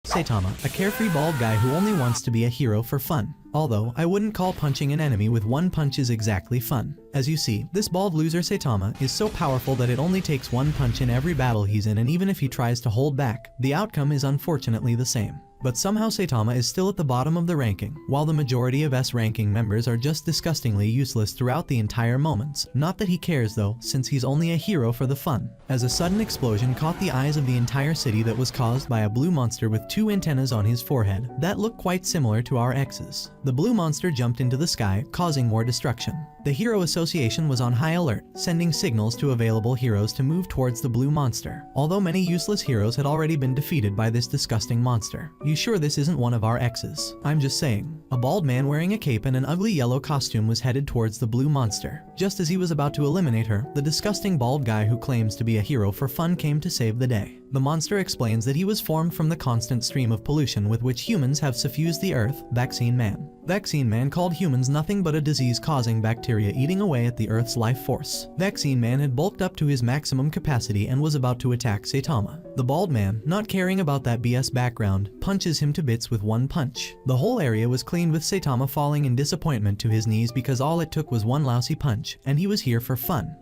Saitama, a carefree bald guy who only wants to be a hero for fun. Although, I wouldn't call punching an enemy with one punch is exactly fun. As you see, this bald loser Saitama is so powerful that it only takes one punch in every battle he's in, and even if he tries to hold back, the outcome is unfortunately the same. But somehow Saitama is still at the bottom of the ranking, while the majority of S ranking members are just disgustingly useless throughout the entire moments. Not that he cares though, since he's only a hero for the fun. As a sudden explosion caught the eyes of the entire city that was caused by a blue monster with two antennas on his forehead that looked quite similar to our X's. The blue monster jumped into the sky, causing more destruction. The Hero Association was on high alert, sending signals to available heroes to move towards the blue monster, although many useless heroes had already been defeated by this disgusting monster. You sure this isn't one of our X's? I'm just saying. A bald man wearing a cape and an ugly yellow costume was headed towards the blue monster. Just as he was about to eliminate her, the disgusting bald guy who claims to be a hero for fun came to save the day. The monster explains that he was formed from the constant stream of pollution with which humans have suffused the earth. Vaccine Man. Vaccine Man called humans nothing but a disease-causing bacteria eating away at the Earth's life force. Vaccine Man had bulked up to his maximum capacity and was about to attack Saitama. The bald man, not caring about that BS background, punches him to bits with one punch. The whole area was cleaned with Saitama falling in disappointment to his knees because all it took was one lousy punch, and he was here for fun.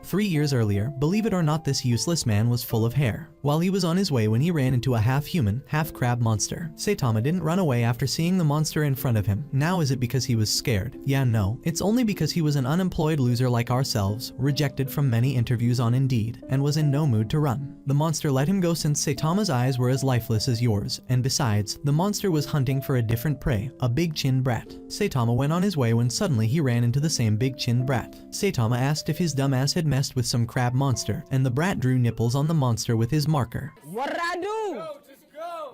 3 years earlier, believe it or not, this useless man was full of hair. While he was on his way when he ran into a half-human, half-crab monster. Saitama didn't run away after seeing the monster in front of him. Now is it because he was scared? Yeah, no. It's only because he was an unemployed loser like ourselves, rejected from many interviews on Indeed, and was in no mood to run. The monster let him go since Saitama's eyes were as lifeless as yours, and besides, the monster was hunting for a different prey, a big-chin brat. Saitama went on his way when suddenly he ran into the same big-chin brat. Saitama asked if his dumbass had messed with some crab monster, and the brat drew nipples on the monster with his marker. What'd I do? Just go.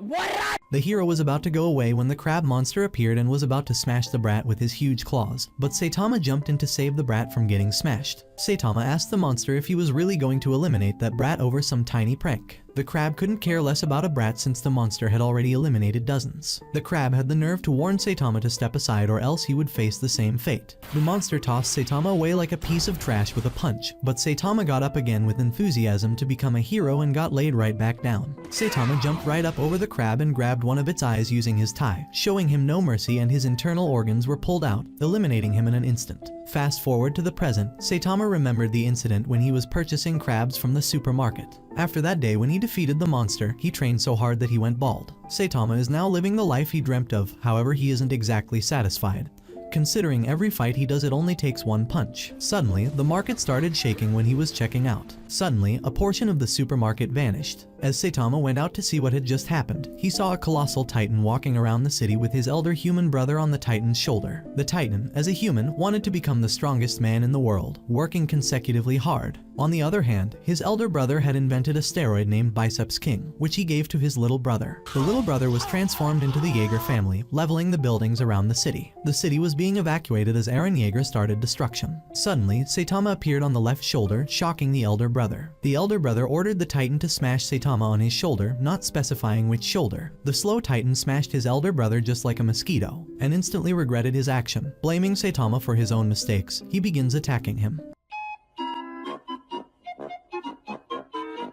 The hero was about to go away when the crab monster appeared and was about to smash the brat with his huge claws, but Saitama jumped in to save the brat from getting smashed. Saitama asked the monster if he was really going to eliminate that brat over some tiny prank. The crab couldn't care less about a brat since the monster had already eliminated dozens. The crab had the nerve to warn Saitama to step aside or else he would face the same fate. The monster tossed Saitama away like a piece of trash with a punch, but Saitama got up again with enthusiasm to become a hero and got laid right back down. Saitama jumped right up over the crab and grabbed one of its eyes using his tie, showing him no mercy, and his internal organs were pulled out, eliminating him in an instant. Fast forward to the present, Saitama remembered the incident when he was purchasing crabs from the supermarket. After that day when he defeated the monster, he trained so hard that he went bald. Saitama is now living the life he dreamt of, however he isn't exactly satisfied. Considering every fight he does it only takes one punch. Suddenly, the market started shaking when he was checking out. Suddenly, a portion of the supermarket vanished. As Saitama went out to see what had just happened, he saw a colossal titan walking around the city with his elder human brother on the titan's shoulder. The titan, as a human, wanted to become the strongest man in the world, working consecutively hard. On the other hand, his elder brother had invented a steroid named Biceps King, which he gave to his little brother. The little brother was transformed into the Jaeger family, leveling the buildings around the city. The city was being evacuated as Eren Yeager started destruction. Suddenly, Saitama appeared on the left shoulder, shocking the elder brother. The elder brother ordered the titan to smash Saitama on his shoulder, not specifying which shoulder. The slow titan smashed his elder brother just like a mosquito, and instantly regretted his action. Blaming Saitama for his own mistakes, he begins attacking him.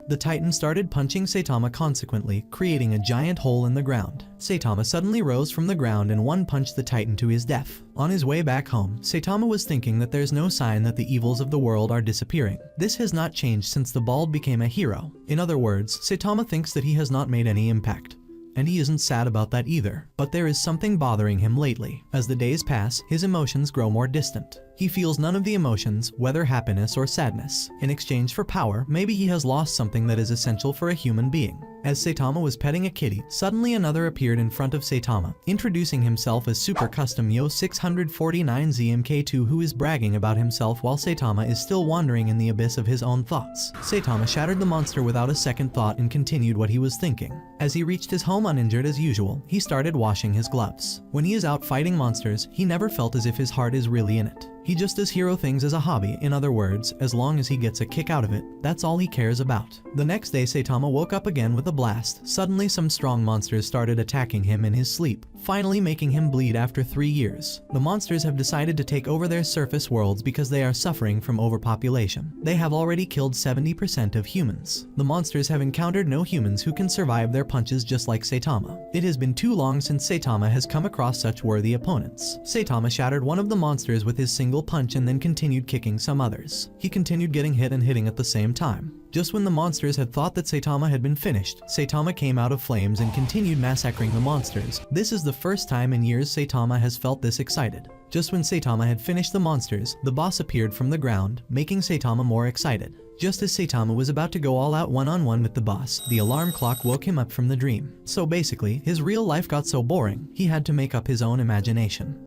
The titan started punching Saitama consequently, creating a giant hole in the ground. Saitama suddenly rose from the ground and one punched the titan to his death. On his way back home, Saitama was thinking that there's no sign that the evils of the world are disappearing. This has not changed since the bald became a hero. In other words, Saitama thinks that he has not made any impact. And he isn't sad about that either. But there is something bothering him lately. As the days pass, his emotions grow more distant. He feels none of the emotions, whether happiness or sadness. In exchange for power, maybe he has lost something that is essential for a human being. As Saitama was petting a kitty, suddenly another appeared in front of Saitama, introducing himself as Super Custom Yo 649 ZMK2, who is bragging about himself while Saitama is still wandering in the abyss of his own thoughts. Saitama shattered the monster without a second thought and continued what he was thinking. As he reached his home uninjured as usual, he started washing his gloves. When he is out fighting monsters, he never felt as if his heart is really in it. He just does hero things as a hobby. In other words, as long as he gets a kick out of it, that's all he cares about. The next day, Saitama woke up again with a blast. Suddenly, some strong monsters started attacking him in his sleep, finally making him bleed after 3 years. The monsters have decided to take over their surface worlds because they are suffering from overpopulation. They have already killed 70% of humans. The monsters have encountered no humans who can survive their punches just like Saitama. It has been too long since Saitama has come across such worthy opponents. Saitama shattered one of the monsters with his single punch and then continued kicking some others. He continued getting hit and hitting at the same time. Just when the monsters had thought that Saitama had been finished, Saitama came out of flames and continued massacring the monsters. This is the first time in years Saitama has felt this excited. Just when Saitama had finished the monsters, the boss appeared from the ground, making Saitama more excited. Just as Saitama was about to go all out one-on-one with the boss, the alarm clock woke him up from the dream. So basically, his real life got so boring, he had to make up his own imagination.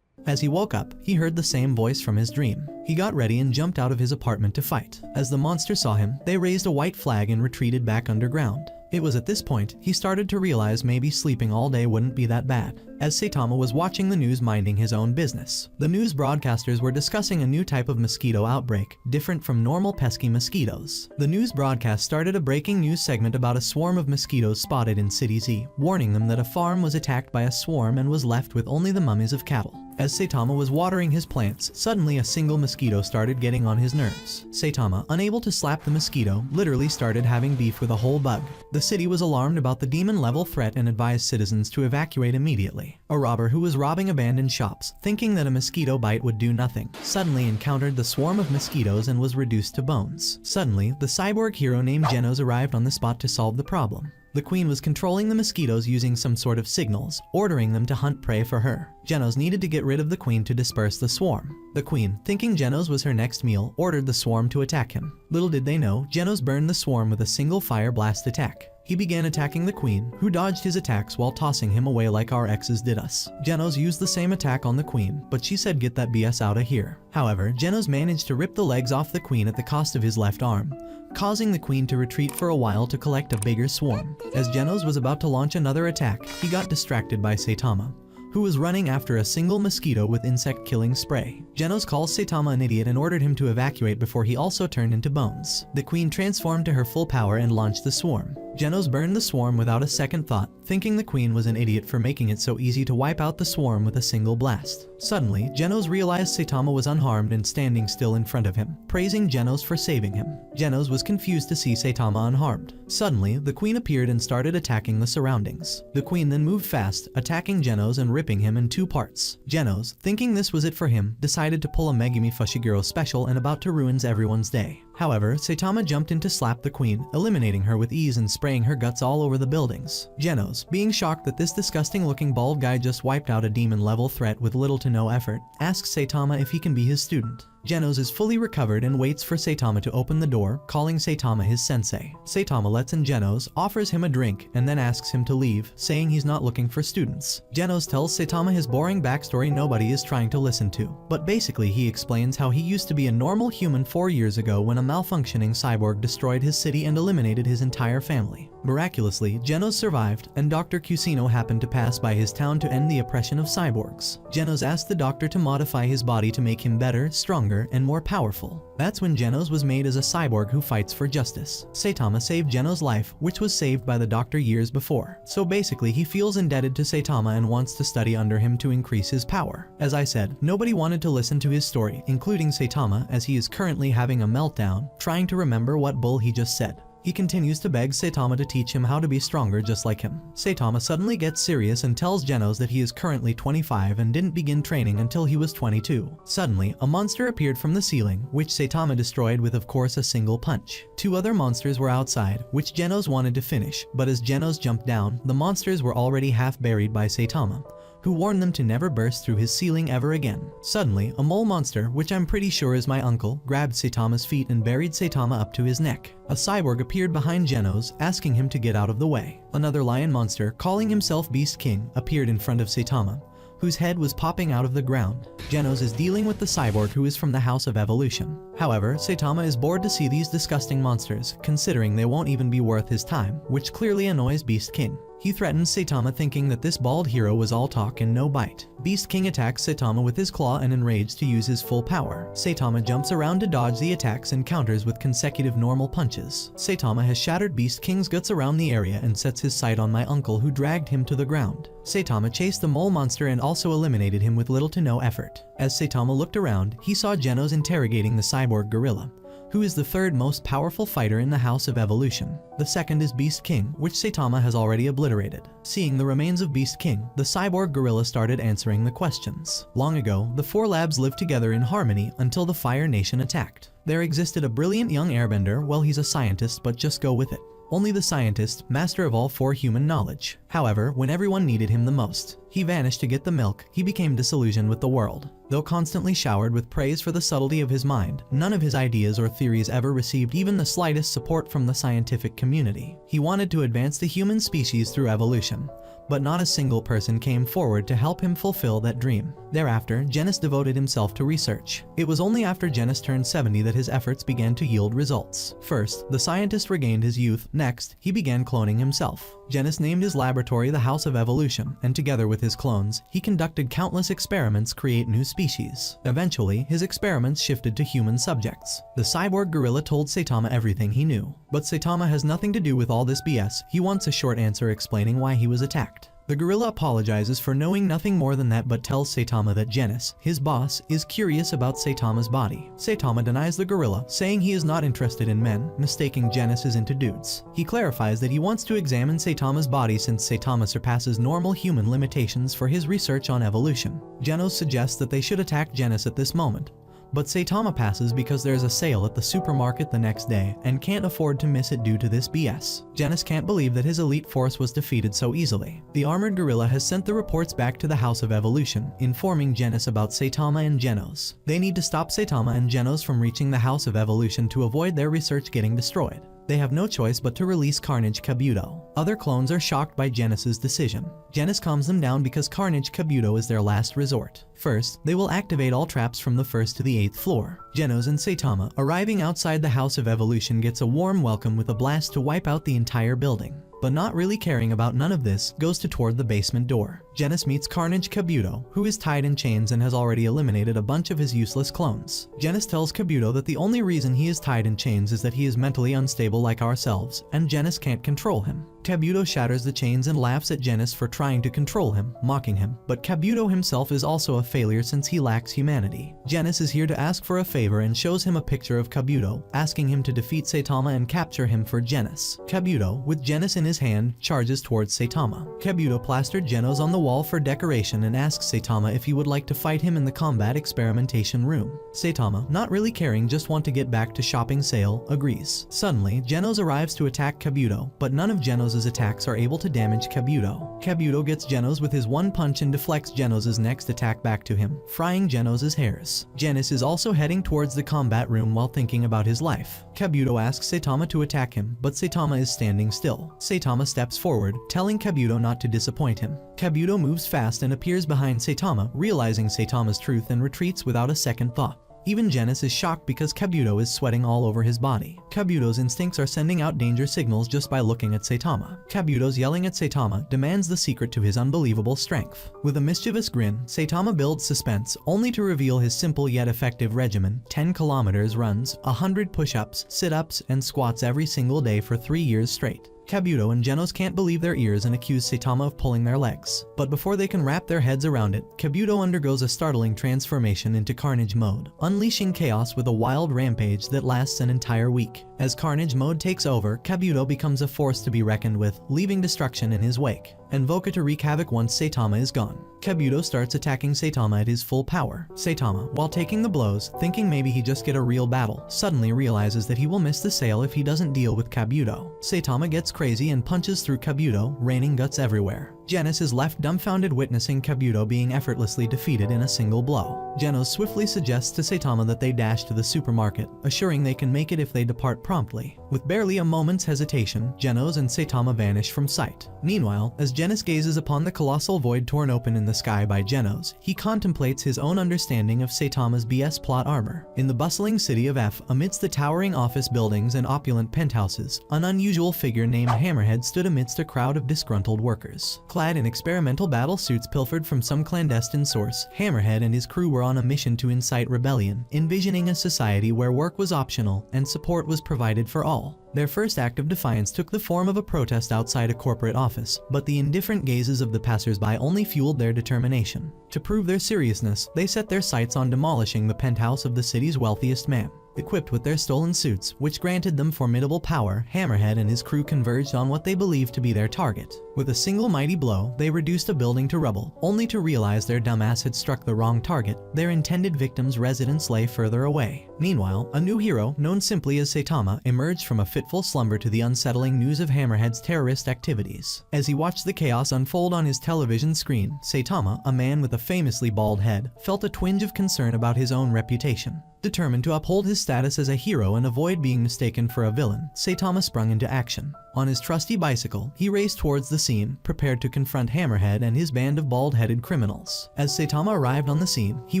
As he woke up, he heard the same voice from his dream. He got ready and jumped out of his apartment to fight. As the monster saw him, they raised a white flag and retreated back underground. It was at this point, he started to realize maybe sleeping all day wouldn't be that bad. As Saitama was watching the news minding his own business, the news broadcasters were discussing a new type of mosquito outbreak, different from normal pesky mosquitoes. The news broadcast started a breaking news segment about a swarm of mosquitoes spotted in City Z, warning them that a farm was attacked by a swarm and was left with only the mummies of cattle. As Saitama was watering his plants, suddenly a single mosquito started getting on his nerves. Saitama, unable to slap the mosquito, literally started having beef with a whole bug. The city was alarmed about the demon-level threat and advised citizens to evacuate immediately. A robber who was robbing abandoned shops, thinking that a mosquito bite would do nothing, suddenly encountered the swarm of mosquitoes and was reduced to bones. Suddenly, the cyborg hero named Genos arrived on the spot to solve the problem. The queen was controlling the mosquitoes using some sort of signals, ordering them to hunt prey for her. Genos needed to get rid of the queen to disperse the swarm. The queen, thinking Genos was her next meal, ordered the swarm to attack him. Little did they know, Genos burned the swarm with a single fire blast attack. He began attacking the queen, who dodged his attacks while tossing him away like our exes did us. Genos used the same attack on the queen, but she said get that BS out of here. However, Genos managed to rip the legs off the queen at the cost of his left arm, causing the queen to retreat for a while to collect a bigger swarm. As Genos was about to launch another attack, he got distracted by Saitama, who was running after a single mosquito with insect-killing spray. Genos calls Saitama an idiot and ordered him to evacuate before he also turned into bones. The queen transformed to her full power and launched the swarm. Genos burned the swarm without a second thought, thinking the queen was an idiot for making it so easy to wipe out the swarm with a single blast. Suddenly, Genos realized Saitama was unharmed and standing still in front of him, praising Genos for saving him. Genos was confused to see Saitama unharmed. Suddenly, the queen appeared and started attacking the surroundings. The queen then moved fast, attacking Genos and ripping him in 2 parts. Genos, thinking this was it for him, decided to pull a Megumi Fushiguro special and about to ruin everyone's day. However, Saitama jumped in to slap the queen, eliminating her with ease and spraying her guts all over the buildings. Genos, being shocked that this disgusting-looking bald guy just wiped out a demon-level threat with little to no effort, asks Saitama if he can be his student. Genos is fully recovered and waits for Saitama to open the door, calling Saitama his sensei. Saitama lets in Genos, offers him a drink, and then asks him to leave, saying he's not looking for students. Genos tells Saitama his boring backstory nobody is trying to listen to, but basically he explains how he used to be a normal human 4 years ago when a malfunctioning cyborg destroyed his city and eliminated his entire family. Miraculously, Genos survived, and Dr. Cusino happened to pass by his town to end the oppression of cyborgs. Genos asked the doctor to modify his body to make him better, stronger, and more powerful. That's when Genos was made as a cyborg who fights for justice. Saitama saved Genos' life, which was saved by the doctor years before. So basically, he feels indebted to Saitama and wants to study under him to increase his power. As I said, nobody wanted to listen to his story, including Saitama, as he is currently having a meltdown, trying to remember what bull he just said. He continues to beg Saitama to teach him how to be stronger just like him. Saitama suddenly gets serious and tells Genos that he is currently 25 and didn't begin training until he was 22. Suddenly, a monster appeared from the ceiling, which Saitama destroyed with of course a single punch. 2 other monsters were outside, which Genos wanted to finish, but as Genos jumped down, the monsters were already half buried by Saitama, who warned them to never burst through his ceiling ever again. Suddenly, a mole monster, which I'm pretty sure is my uncle, grabbed Saitama's feet and buried Saitama up to his neck. A cyborg appeared behind Genos, asking him to get out of the way. Another lion monster, calling himself Beast King, appeared in front of Saitama, whose head was popping out of the ground. Genos is dealing with the cyborg who is from the House of Evolution. However, Saitama is bored to see these disgusting monsters, considering they won't even be worth his time, which clearly annoys Beast King. He threatens Saitama, thinking that this bald hero was all talk and no bite. Beast King attacks Saitama with his claw and enraged to use his full power. Saitama jumps around to dodge the attacks and counters with consecutive normal punches. Saitama has shattered Beast King's guts around the area and sets his sight on my uncle, who dragged him to the ground. Saitama chased the mole monster and also eliminated him with little to no effort. As Saitama looked around, he saw Genos interrogating the cyborg gorilla, who is the third most powerful fighter in the House of Evolution. The second is Beast King, which Saitama has already obliterated. Seeing the remains of Beast King, the cyborg gorilla started answering the questions. Long ago, the four labs lived together in harmony until the Fire Nation attacked. There existed a brilliant young airbender. Well, he's a scientist, but just go with it. Only the scientist, master of all four human knowledge. However, when everyone needed him the most, he vanished to get the milk. He became disillusioned with the world. Though constantly showered with praise for the subtlety of his mind, none of his ideas or theories ever received even the slightest support from the scientific community. He wanted to advance the human species through evolution, but not a single person came forward to help him fulfill that dream. Thereafter, Genos devoted himself to research. It was only after Genos turned 70 that his efforts began to yield results. First, the scientist regained his youth. Next, he began cloning himself. Genos named his laboratory the House of Evolution, and together with his clones, he conducted countless experiments to create new species. Eventually, his experiments shifted to human subjects. The cyborg gorilla told Saitama everything he knew. But Saitama has nothing to do with all this BS. He wants a short answer explaining why he was attacked. The gorilla apologizes for knowing nothing more than that, but tells Saitama that Genos, his boss, is curious about Saitama's body. Saitama denies the gorilla, saying he is not interested in men, mistaking Genos is into dudes. He clarifies that he wants to examine Saitama's body since Saitama surpasses normal human limitations for his research on evolution. Genos suggests that they should attack Genos at this moment, but Saitama passes because there's a sale at the supermarket the next day and can't afford to miss it due to this BS. Genos can't believe that his elite force was defeated so easily. The armored gorilla has sent the reports back to the House of Evolution, informing Genos about Saitama and Genos. They need to stop Saitama and Genos from reaching the House of Evolution to avoid their research getting destroyed. They have no choice but to release Carnage Kabuto. Other clones are shocked by Genos' decision. Genos calms them down because Carnage Kabuto is their last resort. First, they will activate all traps from the 1st to the 8th floor. Genos and Saitama, arriving outside the House of Evolution, gets a warm welcome with a blast to wipe out the entire building. But not really caring about none of this, goes toward the basement door. Genos meets Carnage Kabuto, who is tied in chains and has already eliminated a bunch of his useless clones. Genos tells Kabuto that the only reason he is tied in chains is that he is mentally unstable like ourselves, and Genos can't control him. Kabuto shatters the chains and laughs at Genos for trying to control him, mocking him. But Kabuto himself is also a failure since he lacks humanity. Genos is here to ask for a favor and shows him a picture of Kabuto, asking him to defeat Saitama and capture him for Genos. Kabuto, with Genos in his hand, charges towards Saitama. Kabuto plastered Genos on the wall for decoration and asks Saitama if he would like to fight him in the combat experimentation room. Saitama, not really caring, just want to get back to shopping sale, agrees. Suddenly, Genos arrives to attack Kabuto, but none of Genos' attacks are able to damage Kabuto. Kabuto gets Genos with his one punch and deflects Genos' next attack back to him, frying Genos' hairs. Genos is also heading towards the combat room while thinking about his life. Kabuto asks Saitama to attack him, but Saitama is standing still. Saitama steps forward, telling Kabuto not to disappoint him. Kabuto moves fast and appears behind Saitama, realizing Saitama's truth, and retreats without a second thought. Even Genos is shocked because Kabuto is sweating all over his body. Kabuto's instincts are sending out danger signals just by looking at Saitama. Kabuto's yelling at Saitama demands the secret to his unbelievable strength. With a mischievous grin, Saitama builds suspense, only to reveal his simple yet effective regimen: 10 kilometers runs, 100 push-ups, sit-ups, and squats every single day for 3 years straight. Kabuto and Genos can't believe their ears and accuse Saitama of pulling their legs. But before they can wrap their heads around it, Kabuto undergoes a startling transformation into Carnage mode, unleashing chaos with a wild rampage that lasts an entire week. As Carnage mode takes over, Kabuto becomes a force to be reckoned with, leaving destruction in his wake, and Voka to wreak havoc once Saitama is gone. Kabuto starts attacking Saitama at his full power. Saitama, while taking the blows, thinking maybe he just get a real battle, suddenly realizes that he will miss the sale if he doesn't deal with Kabuto. Saitama gets crazy and punches through Kabuto, raining guts everywhere. Genos is left dumbfounded witnessing Kabuto being effortlessly defeated in a single blow. Genos swiftly suggests to Saitama that they dash to the supermarket, assuring they can make it if they depart promptly. With barely a moment's hesitation, Genos and Saitama vanish from sight. Meanwhile, as Genos gazes upon the colossal void torn open in the sky by Genos, he contemplates his own understanding of Saitama's BS plot armor. In the bustling city of F, amidst the towering office buildings and opulent penthouses, an unusual figure named Hammerhead stood amidst a crowd of disgruntled workers. Clad in experimental battle suits pilfered from some clandestine source, Hammerhead and his crew were on a mission to incite rebellion, envisioning a society where work was optional and support was provided for all. Their first act of defiance took the form of a protest outside a corporate office, but the indifferent gazes of the passers-by only fueled their determination. To prove their seriousness, they set their sights on demolishing the penthouse of the city's wealthiest man. Equipped with their stolen suits, which granted them formidable power, Hammerhead and his crew converged on what they believed to be their target. With a single mighty blow, they reduced a building to rubble, only to realize their dumbass had struck the wrong target. Their intended victim's residence lay further away. Meanwhile, a new hero, known simply as Saitama, emerged from a fitful slumber to the unsettling news of Hammerhead's terrorist activities. As he watched the chaos unfold on his television screen, Saitama, a man with a famously bald head, felt a twinge of concern about his own reputation. Determined to uphold his status as a hero and avoid being mistaken for a villain, Saitama sprung into action. On his trusty bicycle, he raced towards the scene, prepared to confront Hammerhead and his band of bald-headed criminals. As Saitama arrived on the scene, he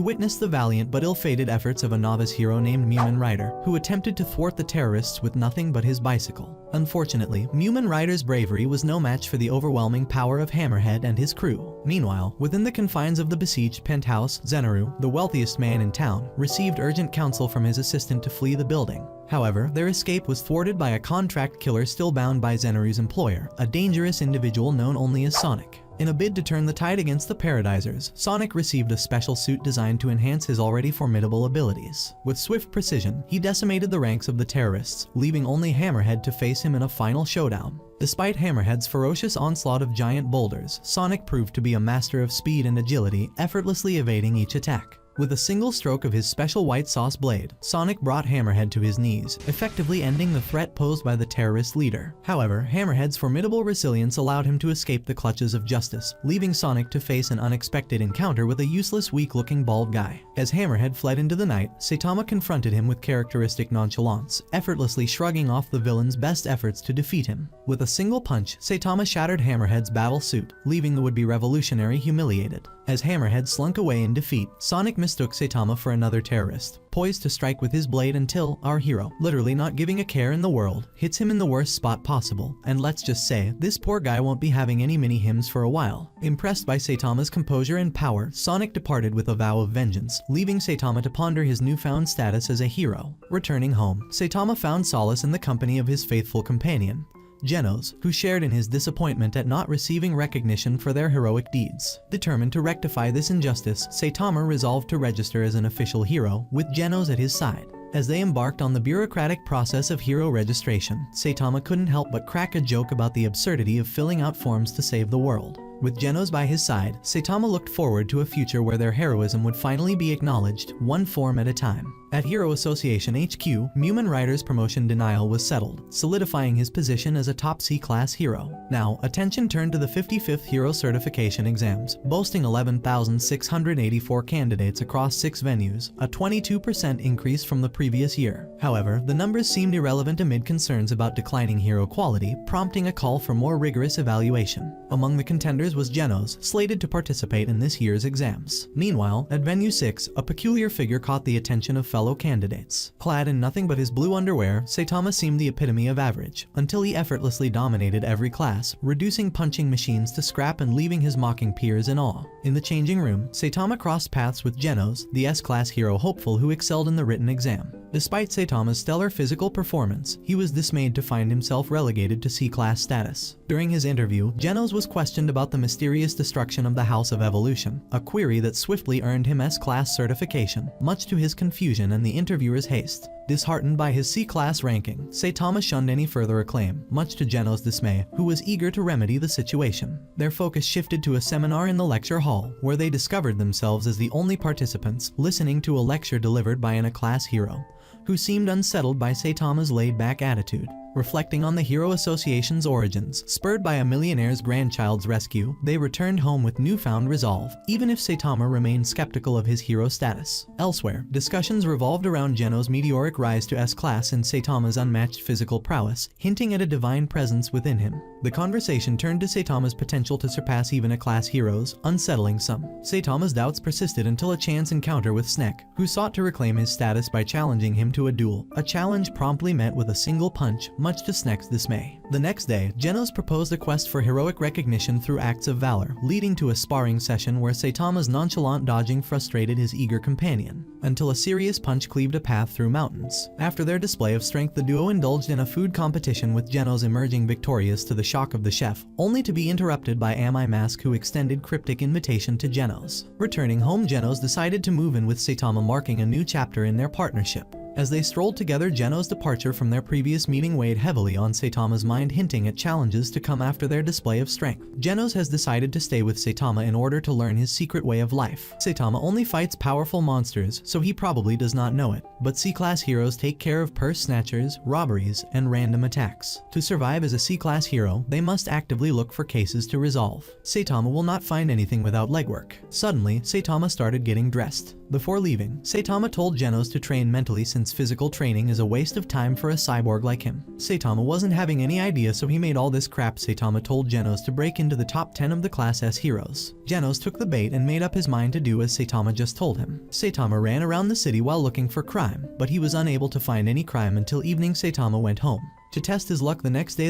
witnessed the valiant but ill-fated efforts of a novice hero named Mumen Rider, who attempted to thwart the terrorists with nothing but his bicycle. Unfortunately, Mumen Rider's bravery was no match for the overwhelming power of Hammerhead and his crew. Meanwhile, within the confines of the besieged penthouse, Zenaru, the wealthiest man in town, received urgent counsel from his assistant to flee the building. However, their escape was thwarted by a contract killer still bound by Zenaru's employer, a dangerous individual known only as Sonic. In a bid to turn the tide against the Paradisers, Sonic received a special suit designed to enhance his already formidable abilities. With swift precision, he decimated the ranks of the terrorists, leaving only Hammerhead to face him in a final showdown. Despite Hammerhead's ferocious onslaught of giant boulders, Sonic proved to be a master of speed and agility, effortlessly evading each attack. With a single stroke of his special white sauce blade, Sonic brought Hammerhead to his knees, effectively ending the threat posed by the terrorist leader. However, Hammerhead's formidable resilience allowed him to escape the clutches of justice, leaving Sonic to face an unexpected encounter with a useless, weak-looking bald guy. As Hammerhead fled into the night, Saitama confronted him with characteristic nonchalance, effortlessly shrugging off the villain's best efforts to defeat him. With a single punch, Saitama shattered Hammerhead's battle suit, leaving the would-be revolutionary humiliated. As Hammerhead slunk away in defeat, Sonic mistook Saitama for another terrorist, poised to strike with his blade until our hero, literally not giving a care in the world, hits him in the worst spot possible. And let's just say, this poor guy won't be having any mini-hymns for a while. Impressed by Saitama's composure and power, Sonic departed with a vow of vengeance, leaving Saitama to ponder his newfound status as a hero. Returning home, Saitama found solace in the company of his faithful companion, Genos, who shared in his disappointment at not receiving recognition for their heroic deeds. Determined to rectify this injustice, Saitama resolved to register as an official hero, with Genos at his side. As they embarked on the bureaucratic process of hero registration, Saitama couldn't help but crack a joke about the absurdity of filling out forms to save the world. With Genos by his side, Saitama looked forward to a future where their heroism would finally be acknowledged, one form at a time. At Hero Association HQ, Mumen Rider's promotion denial was settled, solidifying his position as a top C-class hero. Now, attention turned to the 55th Hero Certification exams, boasting 11,684 candidates across 6 venues, a 22% increase from the previous year. However, the numbers seemed irrelevant amid concerns about declining hero quality, prompting a call for more rigorous evaluation. Among the contenders was Genos, slated to participate in this year's exams. Meanwhile, at Venue 6, a peculiar figure caught the attention of fellow candidates. Clad in nothing but his blue underwear, Saitama seemed the epitome of average, until he effortlessly dominated every class, reducing punching machines to scrap and leaving his mocking peers in awe. In the changing room, Saitama crossed paths with Genos, the S-class hero hopeful who excelled in the written exam. Despite Saitama's stellar physical performance, he was dismayed to find himself relegated to C-class status. During his interview, Genos was questioned about the mysterious destruction of the House of Evolution, a query that swiftly earned him S-class certification, much to his confusion and the interviewer's haste. Disheartened by his C-class ranking, Saitama shunned any further acclaim, much to Genos' dismay, who was eager to remedy the situation. Their focus shifted to a seminar in the lecture hall, where they discovered themselves as the only participants, listening to a lecture delivered by an A-class hero, who seemed unsettled by Saitama's laid-back attitude. reflecting on the Hero Association's origins. Spurred by a millionaire's grandchild's rescue, they returned home with newfound resolve, even if Saitama remained skeptical of his hero status. Elsewhere, discussions revolved around Geno's meteoric rise to S-class and Saitama's unmatched physical prowess, hinting at a divine presence within him. The conversation turned to Saitama's potential to surpass even A-class heroes, unsettling some. Saitama's doubts persisted until a chance encounter with Snake, who sought to reclaim his status by challenging him to a duel. A challenge promptly met with a single punch, much to Snake's dismay. The next day, Genos proposed a quest for heroic recognition through acts of valor, leading to a sparring session where Saitama's nonchalant dodging frustrated his eager companion, until a serious punch cleaved a path through mountains. After their display of strength, the duo indulged in a food competition, with Genos emerging victorious to the shock of the chef, only to be interrupted by Ami Mask, who extended cryptic invitation to Genos. Returning home, Genos decided to move in with Saitama, marking a new chapter in their partnership. As they strolled together, Geno's departure from their previous meeting weighed heavily on Saitama's mind, hinting at challenges to come after their display of strength. Genos has decided to stay with Saitama in order to learn his secret way of life. Saitama only fights powerful monsters, so he probably does not know it, but C-class heroes take care of purse snatchers, robberies, and random attacks. To survive as a C-class hero, they must actively look for cases to resolve. Saitama will not find anything without legwork. Suddenly, Saitama started getting dressed. Before leaving, Saitama told Genos to train mentally, since physical training is a waste of time for a cyborg like him. Saitama wasn't having any idea, so he made all this crap. Saitama told Genos to break into the top 10 of the Class S heroes. Genos took the bait and made up his mind to do as Saitama just told him. Saitama ran around the city while looking for crime, but he was unable to find any crime until evening. Saitama went home. To test his luck the next day,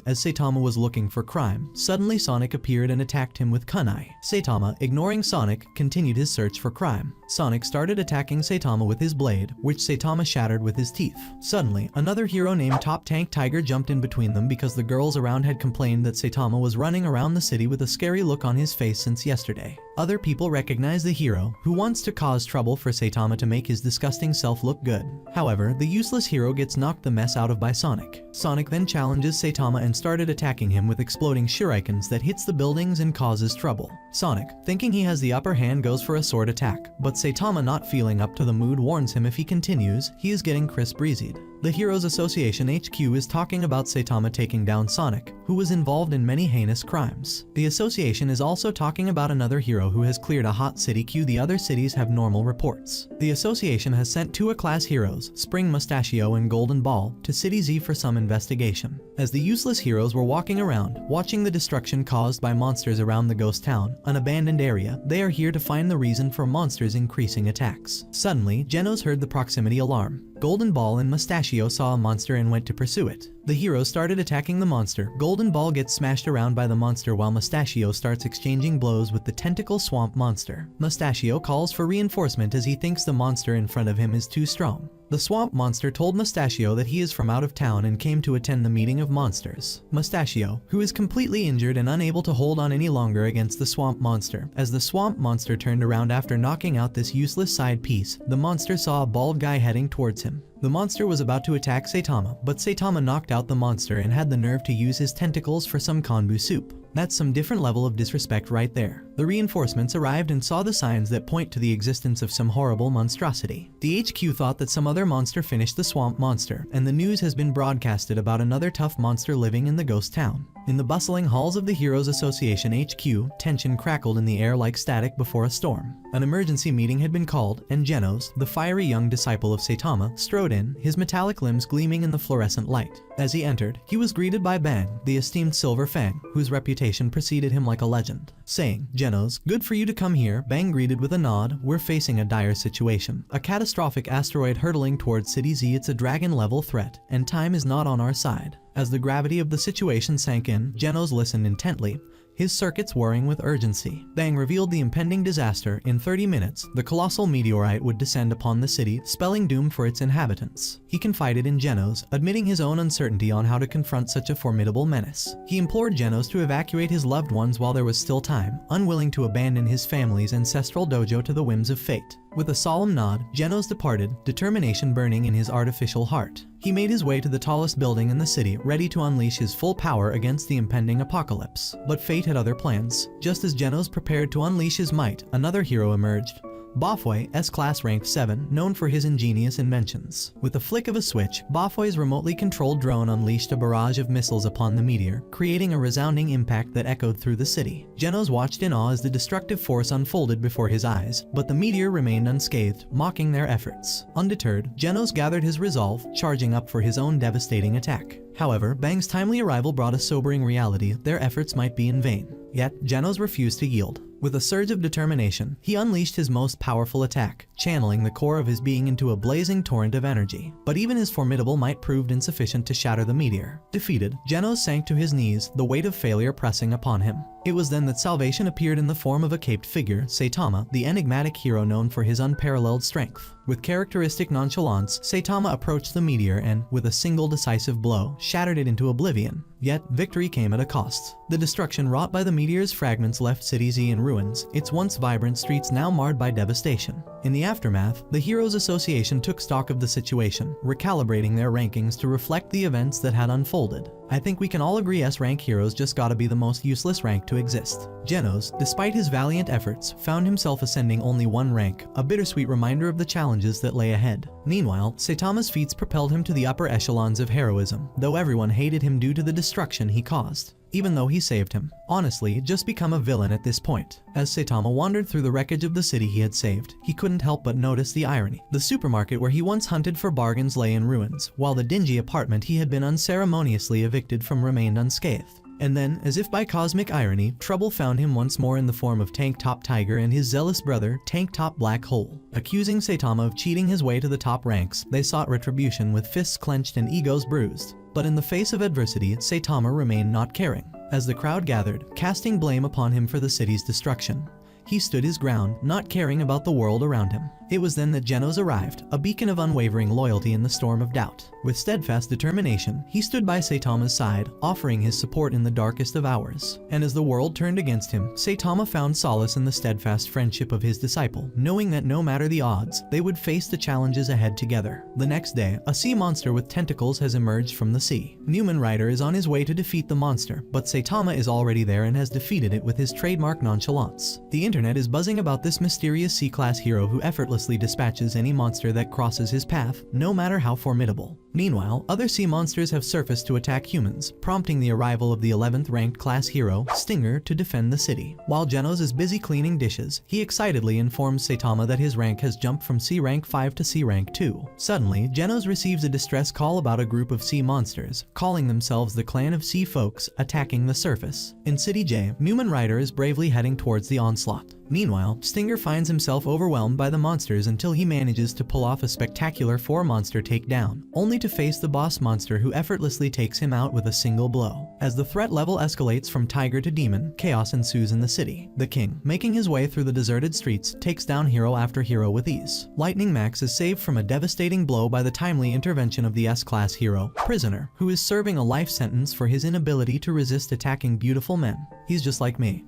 as Saitama was looking for crime, suddenly Sonic appeared and attacked him with kunai. Saitama, ignoring Sonic, continued his search for crime. Sonic started attacking Saitama with his blade, which Saitama shattered with his teeth. Suddenly, another hero named Top Tank Tiger jumped in between them because the girls around had complained that Saitama was running around the city with a scary look on his face since yesterday. Other people recognize the hero, who wants to cause trouble for Saitama to make his disgusting self look good. However, the useless hero gets knocked the mess out of by Sonic. Sonic then challenges Saitama and started attacking him with exploding shurikens that hits the buildings and causes trouble. Sonic, thinking he has the upper hand, goes for a sword attack, but Saitama, not feeling up to the mood, warns him if he continues, he is getting Chris breezied. The Heroes Association HQ is talking about Saitama taking down Sonic, who was involved in many heinous crimes. The association is also talking about another hero who has cleared a hot city queue. The other cities have normal reports. The association has sent two A-class heroes, Spring Mustachio and Golden Ball, to City Z for some investigation. As the useless heroes were walking around, watching the destruction caused by monsters around the ghost town, an abandoned area, they are here to find the reason for monsters' increasing attacks. Suddenly, Genos heard the proximity alarm. Golden Ball and Mustachio saw a monster and went to pursue it. The heroes started attacking the monster. Golden Ball gets smashed around by the monster while Mustachio starts exchanging blows with the tentacle swamp monster. Mustachio calls for reinforcement as he thinks the monster in front of him is too strong. The swamp monster told Mustachio that he is from out of town and came to attend the meeting of monsters. Mustachio, who is completely injured and unable to hold on any longer against the swamp monster. As the swamp monster turned around after knocking out this useless side piece, the monster saw a bald guy heading towards him. The monster was about to attack Saitama, but Saitama knocked out the monster and had the nerve to use his tentacles for some konbu soup. That's some different level of disrespect right there. The reinforcements arrived and saw the signs that point to the existence of some horrible monstrosity. The HQ thought that some other monster finished the swamp monster, and the news has been broadcasted about another tough monster living in the ghost town. In the bustling halls of the Heroes Association HQ, tension crackled in the air like static before a storm. An emergency meeting had been called, and Genos, the fiery young disciple of Saitama, strode in, his metallic limbs gleaming in the fluorescent light. As he entered, he was greeted by Bang, the esteemed Silver Fang, whose reputation preceded him like a legend. Saying, "Genos, good for you to come here," Bang greeted with a nod. "We're facing a dire situation. A catastrophic asteroid hurtling towards City Z. It's a dragon-level threat, and time is not on our side." As the gravity of the situation sank in, Genos listened intently, his circuits whirring with urgency. Bang revealed the impending disaster. In 30 minutes, the colossal meteorite would descend upon the city, spelling doom for its inhabitants. He confided in Genos, admitting his own uncertainty on how to confront such a formidable menace. He implored Genos to evacuate his loved ones while there was still time, unwilling to abandon his family's ancestral dojo to the whims of fate. With a solemn nod, Genos departed, determination burning in his artificial heart. He made his way to the tallest building in the city, ready to unleash his full power against the impending apocalypse. But fate had other plans. Just as Genos prepared to unleash his might, another hero emerged. Bafoy, S-Class ranked 7, known for his ingenious inventions. With a flick of a switch, Bafoy's remotely controlled drone unleashed a barrage of missiles upon the meteor, creating a resounding impact that echoed through the city. Genos watched in awe as the destructive force unfolded before his eyes, but the meteor remained unscathed, mocking their efforts. Undeterred, Genos gathered his resolve, charging up for his own devastating attack. However, Bang's timely arrival brought a sobering reality: their efforts might be in vain. Yet, Genos refused to yield. With a surge of determination, he unleashed his most powerful attack, channeling the core of his being into a blazing torrent of energy. But even his formidable might proved insufficient to shatter the meteor. Defeated, Genos sank to his knees, the weight of failure pressing upon him. It was then that salvation appeared in the form of a caped figure, Saitama, the enigmatic hero known for his unparalleled strength. With characteristic nonchalance, Saitama approached the meteor and, with a single decisive blow, shattered it into oblivion. Yet, victory came at a cost. The destruction wrought by the meteor's fragments left City Z in ruins, its once vibrant streets now marred by devastation. In the aftermath, the Heroes Association took stock of the situation, recalibrating their rankings to reflect the events that had unfolded. I think we can all agree S-rank heroes just gotta be the most useless rank to exist. Genos, despite his valiant efforts, found himself ascending only one rank, a bittersweet reminder of the challenges that lay ahead. Meanwhile, Saitama's feats propelled him to the upper echelons of heroism, though everyone hated him due to the destruction he caused. Even though he saved him. Honestly, just become a villain at this point. As Saitama wandered through the wreckage of the city he had saved, he couldn't help but notice the irony. The supermarket where he once hunted for bargains lay in ruins, while the dingy apartment he had been unceremoniously evicted from remained unscathed. And then, as if by cosmic irony, trouble found him once more in the form of Tank Top Tiger and his zealous brother, Tank Top Black Hole. Accusing Saitama of cheating his way to the top ranks, they sought retribution with fists clenched and egos bruised. But in the face of adversity, Saitama remained not caring. As the crowd gathered, casting blame upon him for the city's destruction, he stood his ground, not caring about the world around him. It was then that Genos arrived, a beacon of unwavering loyalty in the storm of doubt. With steadfast determination, he stood by Saitama's side, offering his support in the darkest of hours. And as the world turned against him, Saitama found solace in the steadfast friendship of his disciple, knowing that no matter the odds, they would face the challenges ahead together. The next day, a sea monster with tentacles has emerged from the sea. Newman Rider is on his way to defeat the monster, but Saitama is already there and has defeated it with his trademark nonchalance. The internet is buzzing about this mysterious C-class hero who effortlessly dispatches any monster that crosses his path, no matter how formidable. Meanwhile, other sea monsters have surfaced to attack humans, prompting the arrival of the 11th ranked class hero, Stinger, to defend the city. While Genos is busy cleaning dishes, he excitedly informs Saitama that his rank has jumped from C rank 5 to C rank 2. Suddenly, Genos receives a distress call about a group of sea monsters, calling themselves the Clan of Sea Folks, attacking the surface. In City J, Newman Rider is bravely heading towards the onslaught. Meanwhile, Stinger finds himself overwhelmed by the monsters until he manages to pull off a spectacular 4-monster takedown, only to face the boss monster who effortlessly takes him out with a single blow. As the threat level escalates from tiger to demon, chaos ensues in the city. The king, making his way through the deserted streets, takes down hero after hero with ease. Lightning Max is saved from a devastating blow by the timely intervention of the S-class hero, Prisoner, who is serving a life sentence for his inability to resist attacking beautiful men. He's just like me.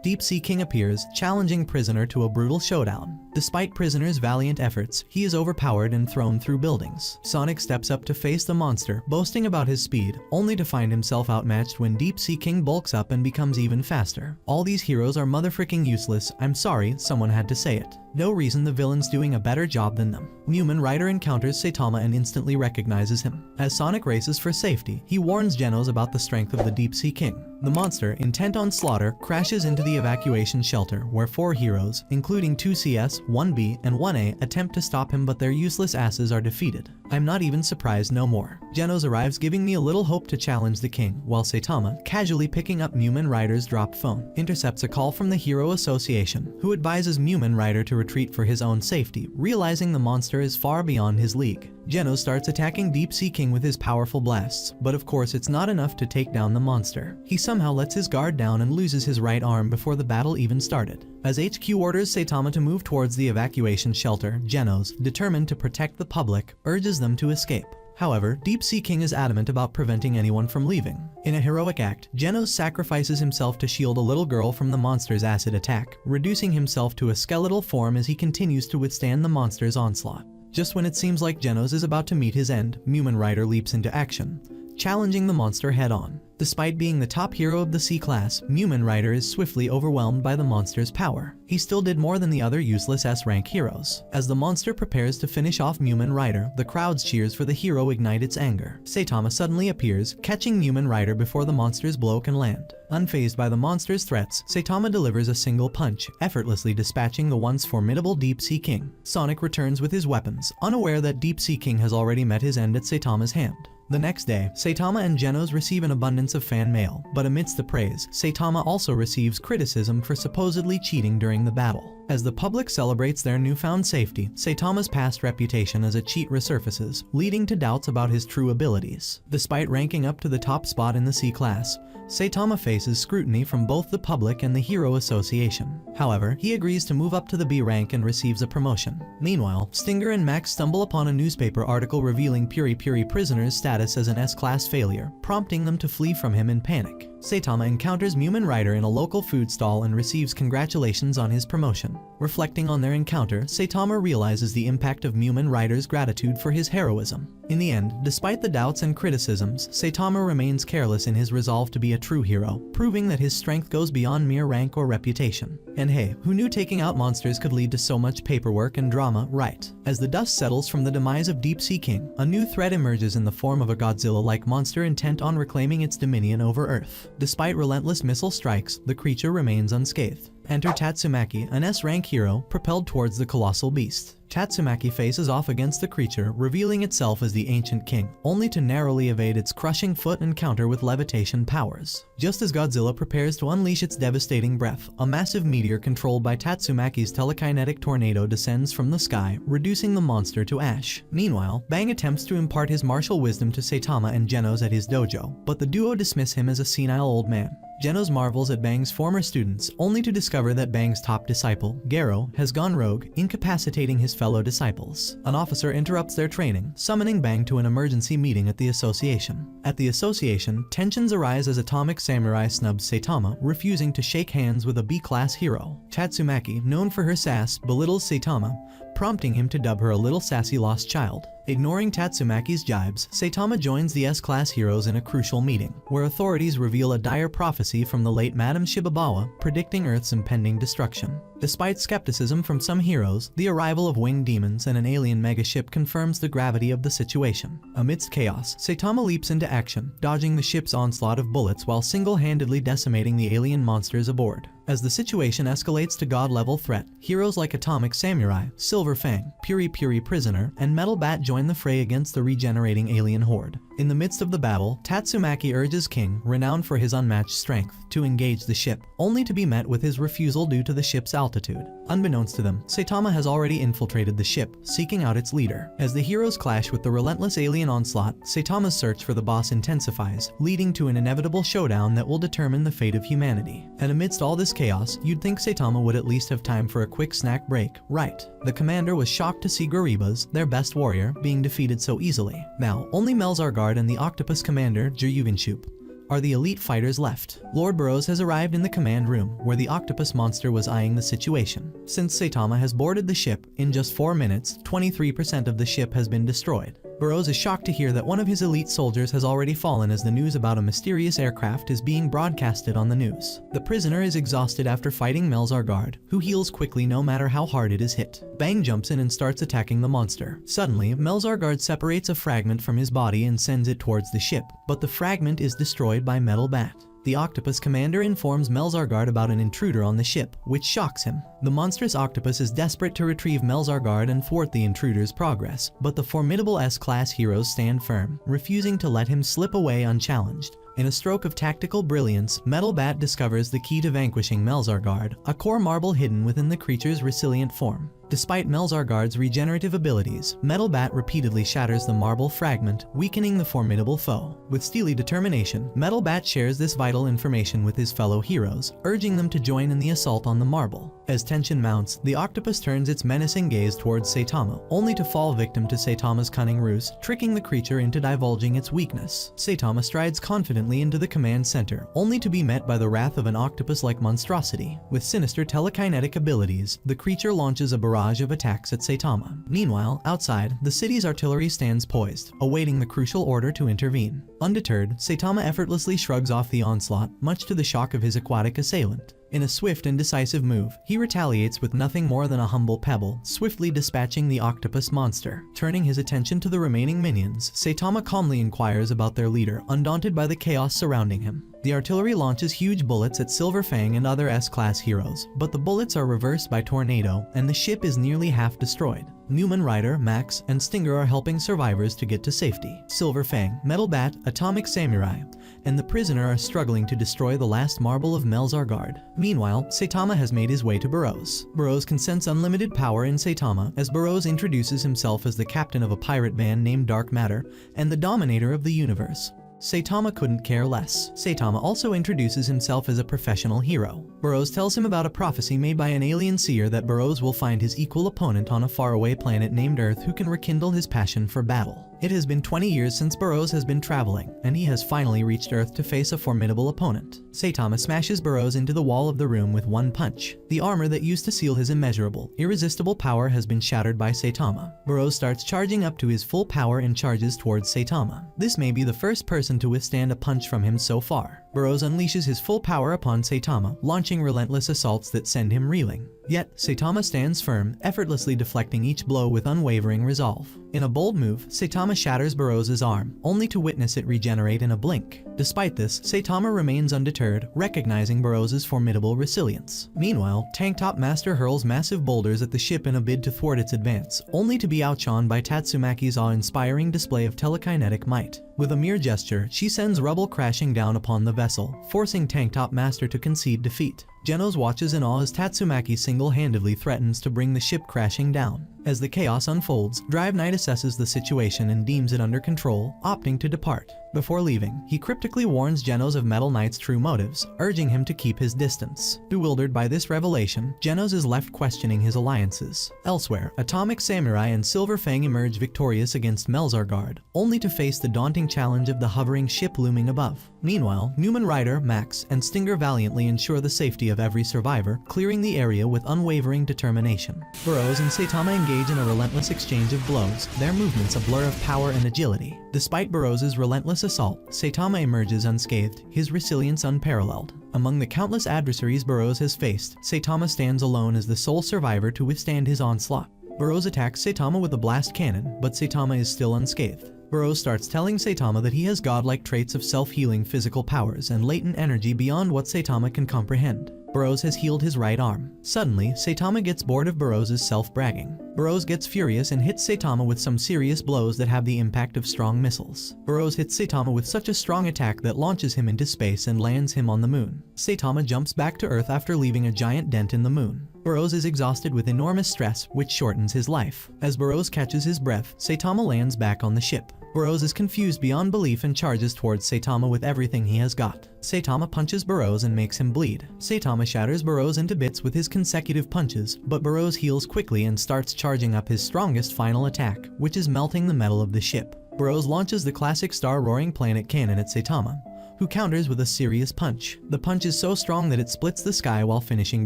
Deep Sea King appears, challenging Prisoner to a brutal showdown. Despite Prisoner's valiant efforts, he is overpowered and thrown through buildings. Sonic steps up to face the monster, boasting about his speed, only to find himself outmatched when Deep Sea King bulks up and becomes even faster. All these heroes are motherfricking useless. I'm sorry, someone had to say it. No reason the villain's doing a better job than them. Newman Rider encounters Saitama and instantly recognizes him. As Sonic races for safety, he warns Genos about the strength of the Deep Sea King. The monster, intent on slaughter, crashes into the evacuation shelter, where 4 heroes, including 2 CS, 1B, and 1A, attempt to stop him, but their useless asses are defeated. I'm not even surprised no more. Genos arrives, giving me a little hope to challenge the king, while Saitama, casually picking up Newman Rider's dropped phone, intercepts a call from the Hero Association, who advises Newman Rider to retreat for his own safety, realizing the monster is far beyond his league. Genos starts attacking Deep Sea King with his powerful blasts, but of course it's not enough to take down the monster. He somehow lets his guard down and loses his right arm before the battle even started. As HQ orders Saitama to move towards the evacuation shelter, Genos, determined to protect the public, urges them to escape. However, Deep Sea King is adamant about preventing anyone from leaving. In a heroic act, Genos sacrifices himself to shield a little girl from the monster's acid attack, reducing himself to a skeletal form as he continues to withstand the monster's onslaught. Just when it seems like Genos is about to meet his end, Newman Rider leaps into action. challenging the monster head-on. Despite being the top hero of the C-class, Mumen Rider is swiftly overwhelmed by the monster's power. He still did more than the other useless S-rank heroes. As the monster prepares to finish off Mumen Rider, the crowd's cheers for the hero ignite its anger. Saitama suddenly appears, catching Mumen Rider before the monster's blow can land. Unfazed by the monster's threats, Saitama delivers a single punch, effortlessly dispatching the once formidable Deep Sea King. Sonic returns with his weapons, unaware that Deep Sea King has already met his end at Saitama's hand. The next day, Saitama and Genos receive an abundance of fan mail, but amidst the praise, Saitama also receives criticism for supposedly cheating during the battle. As the public celebrates their newfound safety, Saitama's past reputation as a cheat resurfaces, leading to doubts about his true abilities. Despite ranking up to the top spot in the C-class, Saitama faces scrutiny from both the public and the Hero Association. However, he agrees to move up to the B rank and receives a promotion. Meanwhile, Stinger and Max stumble upon a newspaper article revealing Puri Puri Prisoner's status as an S-class failure, prompting them to flee from him in panic. Saitama encounters Mumen Rider in a local food stall and receives congratulations on his promotion. Reflecting on their encounter, Saitama realizes the impact of Mumen Rider's gratitude for his heroism. In the end, despite the doubts and criticisms, Saitama remains careless in his resolve to be a true hero, proving that his strength goes beyond mere rank or reputation. And hey, who knew taking out monsters could lead to so much paperwork and drama, right? As the dust settles from the demise of Deep Sea King, a new threat emerges in the form of a Godzilla-like monster intent on reclaiming its dominion over Earth. Despite relentless missile strikes, the creature remains unscathed. Enter Tatsumaki, an S-rank hero, propelled towards the colossal beast. Tatsumaki faces off against the creature, revealing itself as the Ancient King, only to narrowly evade its crushing foot and counter with levitation powers. Just as Godzilla prepares to unleash its devastating breath, a massive meteor controlled by Tatsumaki's telekinetic tornado descends from the sky, reducing the monster to ash. Meanwhile, Bang attempts to impart his martial wisdom to Saitama and Genos at his dojo, but the duo dismiss him as a senile old man. Genos marvels at Bang's former students, only to discover that Bang's top disciple, Garo, has gone rogue, incapacitating his fellow disciples. An officer interrupts their training, summoning Bang to an emergency meeting at the association. At the association, tensions arise as Atomic Samurai snubs Saitama, refusing to shake hands with a B-class hero. Tatsumaki, known for her sass, belittles Saitama, prompting him to dub her a little sassy lost child. Ignoring Tatsumaki's jibes, Saitama joins the S-class heroes in a crucial meeting, where authorities reveal a dire prophecy from the late Madame Shibabawa predicting Earth's impending destruction. Despite skepticism from some heroes, the arrival of winged demons and an alien megaship confirms the gravity of the situation. Amidst chaos, Saitama leaps into action, dodging the ship's onslaught of bullets while single-handedly decimating the alien monsters aboard. As the situation escalates to god-level threat, heroes like Atomic Samurai, Silver Fang, Puri Puri Prisoner, and Metal Bat join the fray against the regenerating alien horde. In the midst of the battle, Tatsumaki urges King, renowned for his unmatched strength, to engage the ship, only to be met with his refusal due to the ship's altitude. Unbeknownst to them, Saitama has already infiltrated the ship, seeking out its leader. As the heroes clash with the relentless alien onslaught, Saitama's search for the boss intensifies, leading to an inevitable showdown that will determine the fate of humanity. And amidst all this chaos, you'd think Saitama would at least have time for a quick snack break, right? The commander was shocked to see Garibas, their best warrior, being defeated so easily. Now, only Melzargard and the Octopus commander, Jujuvinshup, are the elite fighters left. Lord Burroughs has arrived in the command room, where the octopus monster was eyeing the situation. Since Saitama has boarded the ship, in just 4 minutes, 23% of the ship has been destroyed. Burroughs is shocked to hear that one of his elite soldiers has already fallen as the news about a mysterious aircraft is being broadcasted on the news. The prisoner is exhausted after fighting Melzargard, who heals quickly no matter how hard it is hit. Bang jumps in and starts attacking the monster. Suddenly, Melzargard separates a fragment from his body and sends it towards the ship, but the fragment is destroyed by Metal Bat. The octopus commander informs Melzargard about an intruder on the ship, which shocks him. The monstrous octopus is desperate to retrieve Melzargard and thwart the intruder's progress, but the formidable S-class heroes stand firm, refusing to let him slip away unchallenged. In a stroke of tactical brilliance, Metal Bat discovers the key to vanquishing Melzargard, a core marble hidden within the creature's resilient form. Despite Melzargard's regenerative abilities, Metal Bat repeatedly shatters the marble fragment, weakening the formidable foe. With steely determination, Metal Bat shares this vital information with his fellow heroes, urging them to join in the assault on the marble. As tension mounts, the octopus turns its menacing gaze towards Saitama, only to fall victim to Saitama's cunning ruse, tricking the creature into divulging its weakness. Saitama strides confidently instantly into the command center, only to be met by the wrath of an octopus-like monstrosity. With sinister telekinetic abilities, the creature launches a barrage of attacks at Saitama. Meanwhile, outside, the city's artillery stands poised, awaiting the crucial order to intervene. Undeterred, Saitama effortlessly shrugs off the onslaught, much to the shock of his aquatic assailant. In a swift and decisive move, he retaliates with nothing more than a humble pebble, swiftly dispatching the octopus monster. Turning his attention to the remaining minions, Saitama calmly inquires about their leader, undaunted by the chaos surrounding him. The artillery launches huge bullets at Silver Fang and other S-class heroes, but the bullets are reversed by Tornado, and the ship is nearly half destroyed. Newman Rider, Max, and Stinger are helping survivors to get to safety. Silver Fang, Metal Bat, Atomic Samurai, and the prisoner are struggling to destroy the last marble of Melzargard. Meanwhile, Saitama has made his way to Burroughs. Burroughs can sense unlimited power in Saitama, as Burroughs introduces himself as the captain of a pirate band named Dark Matter and the dominator of the universe. Saitama couldn't care less. Saitama also introduces himself as a professional hero. Burroughs tells him about a prophecy made by an alien seer that Burroughs will find his equal opponent on a faraway planet named Earth who can rekindle his passion for battle. It has been 20 years since Burroughs has been traveling, and he has finally reached Earth to face a formidable opponent. Saitama smashes Burroughs into the wall of the room with one punch. The armor that used to seal his immeasurable, irresistible power has been shattered by Saitama. Burroughs starts charging up to his full power and charges towards Saitama. This may be the first person to withstand a punch from him so far. Burroughs unleashes his full power upon Saitama, launching relentless assaults that send him reeling. Yet, Saitama stands firm, effortlessly deflecting each blow with unwavering resolve. In a bold move, Saitama shatters Burroughs' arm, only to witness it regenerate in a blink. Despite this, Saitama remains undeterred, recognizing Burroughs' formidable resilience. Meanwhile, Tank Top Master hurls massive boulders at the ship in a bid to thwart its advance, only to be outshone by Tatsumaki's awe-inspiring display of telekinetic might. With a mere gesture, she sends rubble crashing down upon the vessel, forcing Tank Top Master to concede defeat. Genos watches in awe as Tatsumaki single-handedly threatens to bring the ship crashing down. As the chaos unfolds, Drive Knight assesses the situation and deems it under control, opting to depart. Before leaving, he cryptically warns Genos of Metal Knight's true motives, urging him to keep his distance. Bewildered by this revelation, Genos is left questioning his alliances. Elsewhere, Atomic Samurai and Silver Fang emerge victorious against Melzargard, only to face the daunting challenge of the hovering ship looming above. Meanwhile, Newman Rider, Max, and Stinger valiantly ensure the safety of every survivor, clearing the area with unwavering determination. Burroughs and Saitama engage in a relentless exchange of blows, their movements a blur of power and agility. Despite Burroughs' relentless assault, Saitama emerges unscathed, his resilience unparalleled. Among the countless adversaries Burroughs has faced, Saitama stands alone as the sole survivor to withstand his onslaught. Burroughs attacks Saitama with a blast cannon, but Saitama is still unscathed. Burroughs starts telling Saitama that he has godlike traits of self-healing physical powers and latent energy beyond what Saitama can comprehend. Burroughs has healed his right arm. Suddenly, Saitama gets bored of Burroughs' self-bragging. Burroughs gets furious and hits Saitama with some serious blows that have the impact of strong missiles. Burroughs hits Saitama with such a strong attack that launches him into space and lands him on the moon. Saitama jumps back to Earth after leaving a giant dent in the moon. Burroughs is exhausted with enormous stress, which shortens his life. As Burroughs catches his breath, Saitama lands back on the ship. Burroughs is confused beyond belief and charges towards Saitama with everything he has got. Saitama punches Burroughs and makes him bleed. Saitama shatters Burroughs into bits with his consecutive punches, but Burroughs heals quickly and starts charging up his strongest final attack, which is melting the metal of the ship. Burroughs launches the classic star-roaring planet cannon at Saitama, who counters with a serious punch. The punch is so strong that it splits the sky while finishing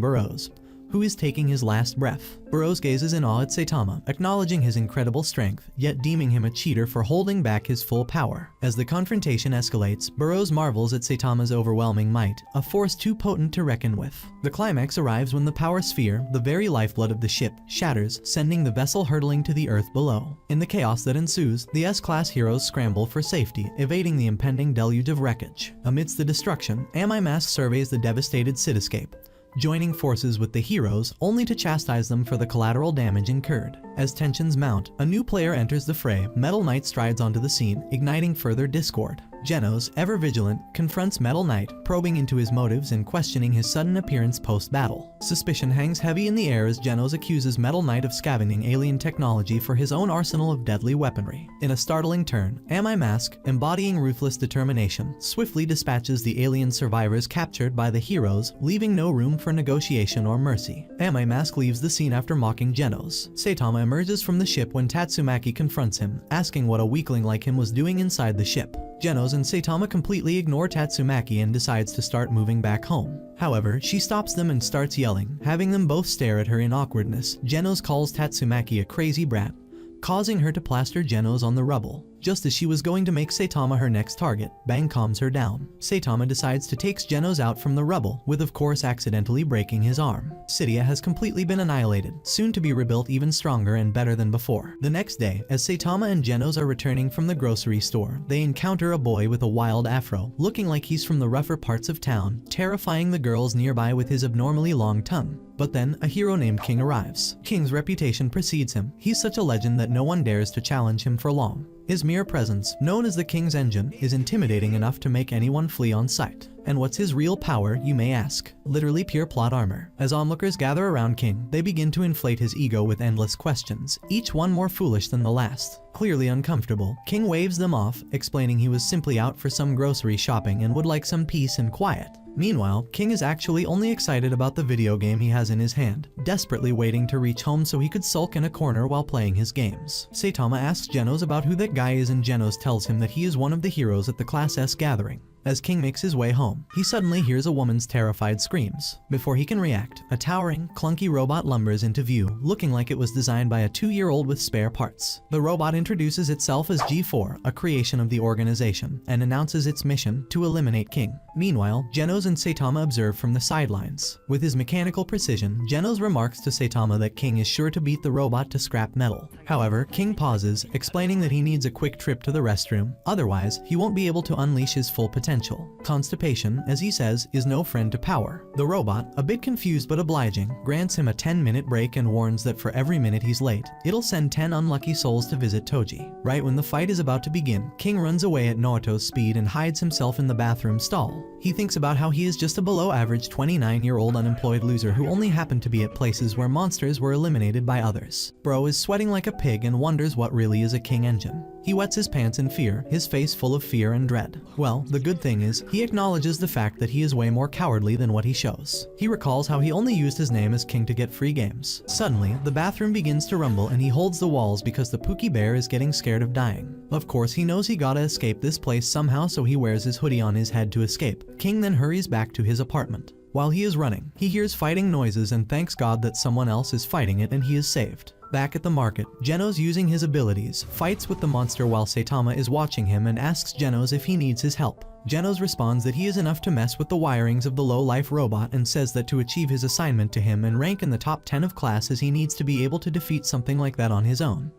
Burroughs, who is taking his last breath. Burroughs gazes in awe at Saitama, acknowledging his incredible strength, yet deeming him a cheater for holding back his full power. As the confrontation escalates, Burroughs marvels at Saitama's overwhelming might, a force too potent to reckon with. The climax arrives when the power sphere, the very lifeblood of the ship, shatters, sending the vessel hurtling to the earth below. In the chaos that ensues, the S-class heroes scramble for safety, evading the impending deluge of wreckage. Amidst the destruction, Mask surveys the devastated cityscape, joining forces with the heroes only to chastise them for the collateral damage incurred. As tensions mount, a new player enters the fray. Metal Knight strides onto the scene, igniting further discord. Genos, ever vigilant, confronts Metal Knight, probing into his motives and questioning his sudden appearance post-battle. Suspicion hangs heavy in the air as Genos accuses Metal Knight of scavenging alien technology for his own arsenal of deadly weaponry. In a startling turn, Mask, embodying ruthless determination, swiftly dispatches the alien survivors captured by the heroes, leaving no room for negotiation or mercy. Mask leaves the scene after mocking Genos. Saitama emerges from the ship when Tatsumaki confronts him, asking what a weakling like him was doing inside the ship. Genos and Saitama completely ignore Tatsumaki and decides to start moving back home. However, she stops them and starts yelling, having them both stare at her in awkwardness. Genos calls Tatsumaki a crazy brat, causing her to plaster Genos on the rubble. Just as she was going to make Saitama her next target, Bang calms her down. Saitama decides to take Genos out from the rubble, with of course accidentally breaking his arm. Cydia has completely been annihilated, soon to be rebuilt even stronger and better than before. The next day, as Saitama and Genos are returning from the grocery store, they encounter a boy with a wild afro, looking like he's from the rougher parts of town, terrifying the girls nearby with his abnormally long tongue. But then, a hero named King arrives. King's reputation precedes him. He's such a legend that no one dares to challenge him for long. His mere presence, known as the King's Engine, is intimidating enough to make anyone flee on sight. And what's his real power, you may ask? Literally pure plot armor. As onlookers gather around King, they begin to inflate his ego with endless questions, each one more foolish than the last. Clearly uncomfortable, King waves them off, explaining he was simply out for some grocery shopping and would like some peace and quiet. Meanwhile, King is actually only excited about the video game he has in his hand, desperately waiting to reach home so he could sulk in a corner while playing his games. Saitama asks Genos about who that guy is and Genos tells him that he is one of the heroes at the Class S gathering. As King makes his way home, he suddenly hears a woman's terrified screams. Before he can react, a towering, clunky robot lumbers into view, looking like it was designed by a 2-year-old with spare parts. The robot introduces itself as G4, a creation of the organization, and announces its mission to eliminate King. Meanwhile, Genos and Saitama observe from the sidelines. With his mechanical precision, Genos remarks to Saitama that King is sure to beat the robot to scrap metal. However, King pauses, explaining that he needs a quick trip to the restroom, otherwise he won't be able to unleash his full potential. Constipation, as he says, is no friend to power. The robot, a bit confused but obliging, grants him a 10-minute break and warns that for every minute he's late, it'll send 10 unlucky souls to visit Toji. Right when the fight is about to begin, King runs away at Naoto's speed and hides himself in the bathroom stall. He thinks about how he is just a below-average 29-year-old unemployed loser who only happened to be at places where monsters were eliminated by others. Bro is sweating like a pig and wonders what really is a King engine. He wets his pants in fear, his face full of fear and dread. Well, the good thing is, he acknowledges the fact that he is way more cowardly than what he shows. He recalls how he only used his name as King to get free games. Suddenly, the bathroom begins to rumble and he holds the walls because the Pookie Bear is getting scared of dying. Of course, he knows he gotta escape this place somehow, so he wears his hoodie on his head to escape. King then hurries back to his apartment. While he is running, he hears fighting noises and thanks God that someone else is fighting it and he is saved. Back at the market, Genos, using his abilities, fights with the monster while Saitama is watching him and asks Genos if he needs his help. Genos responds that he is enough to mess with the wirings of the low-life robot and says that to achieve his assignment to him and rank in the top 10 of classes he needs to be able to defeat something like that on his own.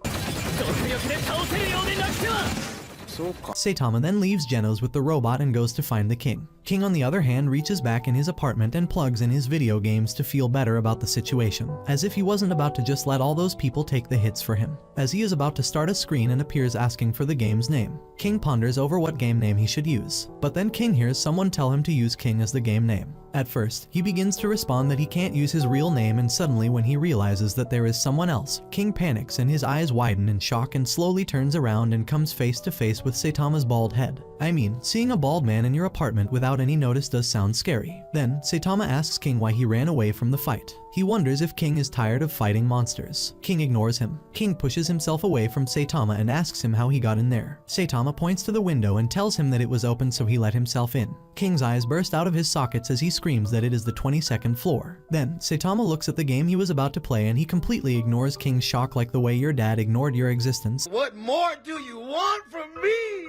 Saitama then leaves Genos with the robot and goes to find the King. King, on the other hand, reaches back in his apartment and plugs in his video games to feel better about the situation, as if he wasn't about to just let all those people take the hits for him. As he is about to start a screen and appears asking for the game's name, King ponders over what game name he should use. But then King hears someone tell him to use King as the game name. At first, he begins to respond that he can't use his real name, and suddenly when he realizes that there is someone else, King panics and his eyes widen in shock and slowly turns around and comes face to face with Saitama's bald head. I mean, seeing a bald man in your apartment without any notice does sound scary. Then, Saitama asks King why he ran away from the fight. He wonders if King is tired of fighting monsters. King ignores him. King pushes himself away from Saitama and asks him how he got in there. Saitama points to the window and tells him that it was open, so he let himself in. King's eyes burst out of his sockets as he screams that it is the 22nd floor. Then, Saitama looks at the game he was about to play and he completely ignores King's shock, like the way your dad ignored your existence. What more do you want from me?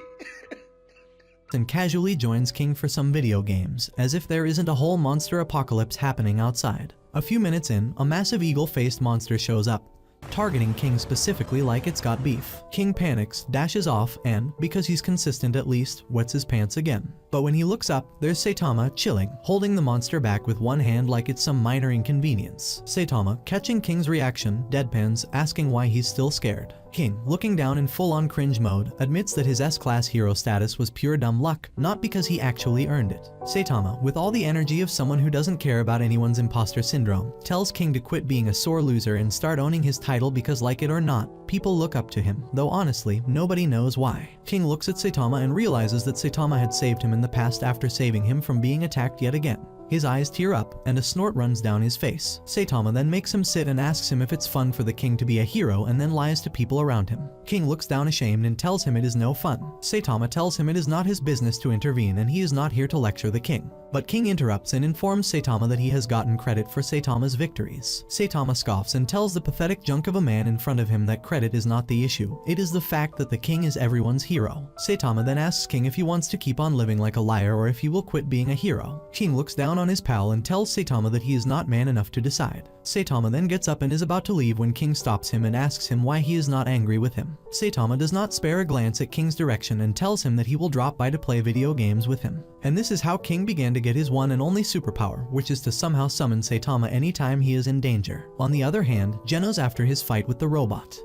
And casually joins King for some video games, as if there isn't a whole monster apocalypse happening outside. A few minutes in, a massive eagle-faced monster shows up, targeting King specifically like it's got beef. King panics, dashes off, and, because he's consistent at least, wets his pants again. But when he looks up, there's Saitama chilling, holding the monster back with one hand like it's some minor inconvenience. Saitama, catching King's reaction, deadpans, asking why he's still scared. King, looking down in full-on cringe mode, admits that his S-class hero status was pure dumb luck, not because he actually earned it. Saitama, with all the energy of someone who doesn't care about anyone's imposter syndrome, tells King to quit being a sore loser and start owning his title because, like it or not, people look up to him, though honestly, nobody knows why. King looks at Saitama and realizes that Saitama had saved him in the past after saving him from being attacked yet again. His eyes tear up, and a snort runs down his face. Saitama then makes him sit and asks him if it's fun for the king to be a hero, and then lies to people around him. King looks down ashamed and tells him it is no fun. Saitama tells him it is not his business to intervene and he is not here to lecture the king. But King interrupts and informs Saitama that he has gotten credit for Saitama's victories. Saitama scoffs and tells the pathetic junk of a man in front of him that credit is not the issue, it is the fact that the king is everyone's hero. Saitama then asks King if he wants to keep on living like a liar or if he will quit being a hero. King looks down on his pal and tells Saitama that he is not man enough to decide. Saitama then gets up and is about to leave when King stops him and asks him why he is not angry with him. Saitama does not spare a glance at King's direction and tells him that he will drop by to play video games with him. And this is how King began to get his one and only superpower, which is to somehow summon Saitama anytime he is in danger. On the other hand, Genos, after his fight with the robot,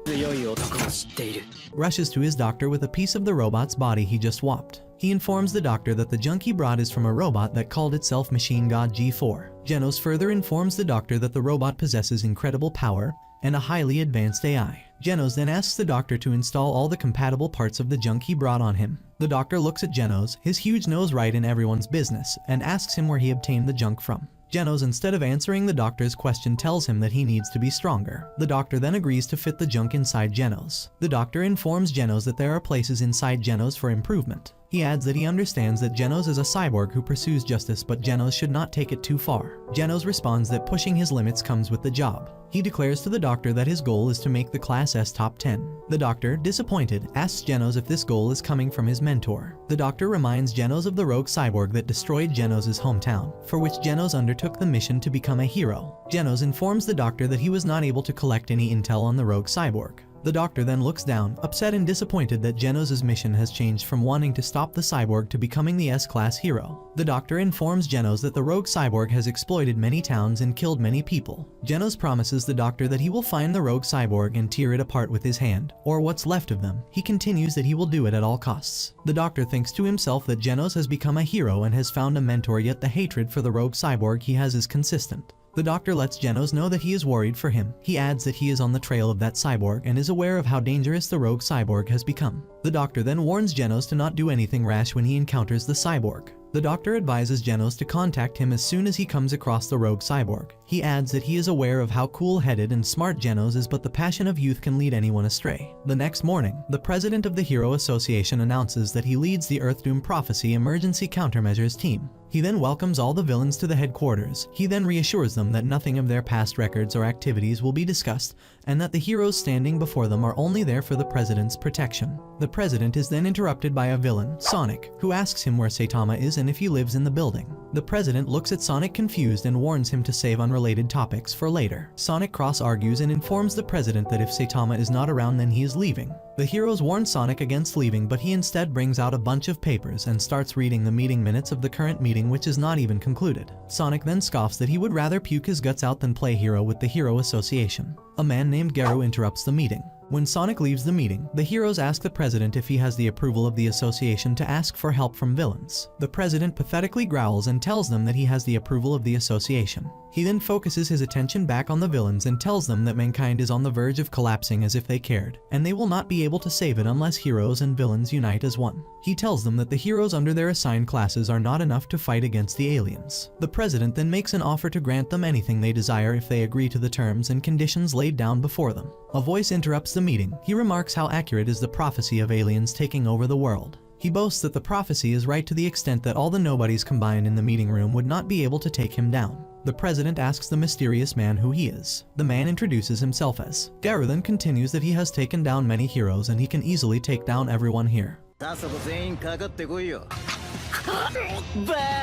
rushes to his doctor with a piece of the robot's body he just swapped. He informs the doctor that the junk he brought is from a robot that called itself Machine God G4. Genos further informs the doctor that the robot possesses incredible power and a highly advanced AI. Genos then asks the doctor to install all the compatible parts of the junk he brought on him. The doctor looks at Genos, his huge nose right in everyone's business, and asks him where he obtained the junk from. Genos, instead of answering the doctor's question, tells him that he needs to be stronger. The doctor then agrees to fit the junk inside Genos. The doctor informs Genos that there are places inside Genos for improvement. He adds that he understands that Genos is a cyborg who pursues justice, but Genos should not take it too far. Genos responds that pushing his limits comes with the job. He declares to the doctor that his goal is to make the Class S top 10. The doctor, disappointed, asks Genos if this goal is coming from his mentor. The doctor reminds Genos of the rogue cyborg that destroyed Genos' hometown, for which Genos undertook the mission to become a hero. Genos informs the doctor that he was not able to collect any intel on the rogue cyborg. The doctor then looks down, upset and disappointed that Genos' mission has changed from wanting to stop the cyborg to becoming the S-class hero. The doctor informs Genos that the rogue cyborg has exploited many towns and killed many people. Genos promises the doctor that he will find the rogue cyborg and tear it apart with his hand, or what's left of them. He continues that he will do it at all costs. The doctor thinks to himself that Genos has become a hero and has found a mentor, yet the hatred for the rogue cyborg he has is consistent. The doctor lets Genos know that he is worried for him. He adds that he is on the trail of that cyborg and is aware of how dangerous the rogue cyborg has become. The doctor then warns Genos to not do anything rash when he encounters the cyborg. The doctor advises Genos to contact him as soon as he comes across the rogue cyborg. He adds that he is aware of how cool-headed and smart Genos is, but the passion of youth can lead anyone astray. The next morning, the president of the Hero Association announces that he leads the Earthdoom Prophecy Emergency Countermeasures team. He then welcomes all the villains to the headquarters. He then reassures them that nothing of their past records or activities will be discussed, and that the heroes standing before them are only there for the president's protection. The president is then interrupted by a villain, Sonic, who asks him where Saitama is and if he lives in the building. The president looks at Sonic confused and warns him to save unrelated topics for later. Sonic cross-argues and informs the president that if Saitama is not around, then he is leaving. The heroes warn Sonic against leaving, but he instead brings out a bunch of papers and starts reading the meeting minutes of the current meeting, which is not even concluded. Sonic then scoffs that he would rather puke his guts out than play hero with the Hero Association. A man named Garu interrupts the meeting. When Sonic leaves the meeting, the heroes ask the president if he has the approval of the association to ask for help from villains. The president pathetically growls and tells them that he has the approval of the association. He then focuses his attention back on the villains and tells them that mankind is on the verge of collapsing as if they cared, and they will not be able to save it unless heroes and villains unite as one. He tells them that the heroes under their assigned classes are not enough to fight against the aliens. The president then makes an offer to grant them anything they desire if they agree to the terms and conditions laid down before them. A voice interrupts the meeting. He remarks how accurate is the prophecy of aliens taking over the world. He boasts that the prophecy is right to the extent that all the nobodies combined in the meeting room would not be able to take him down. The president asks the mysterious man who he is. The man introduces himself as Garu, then continues that he has taken down many heroes and he can easily take down everyone here.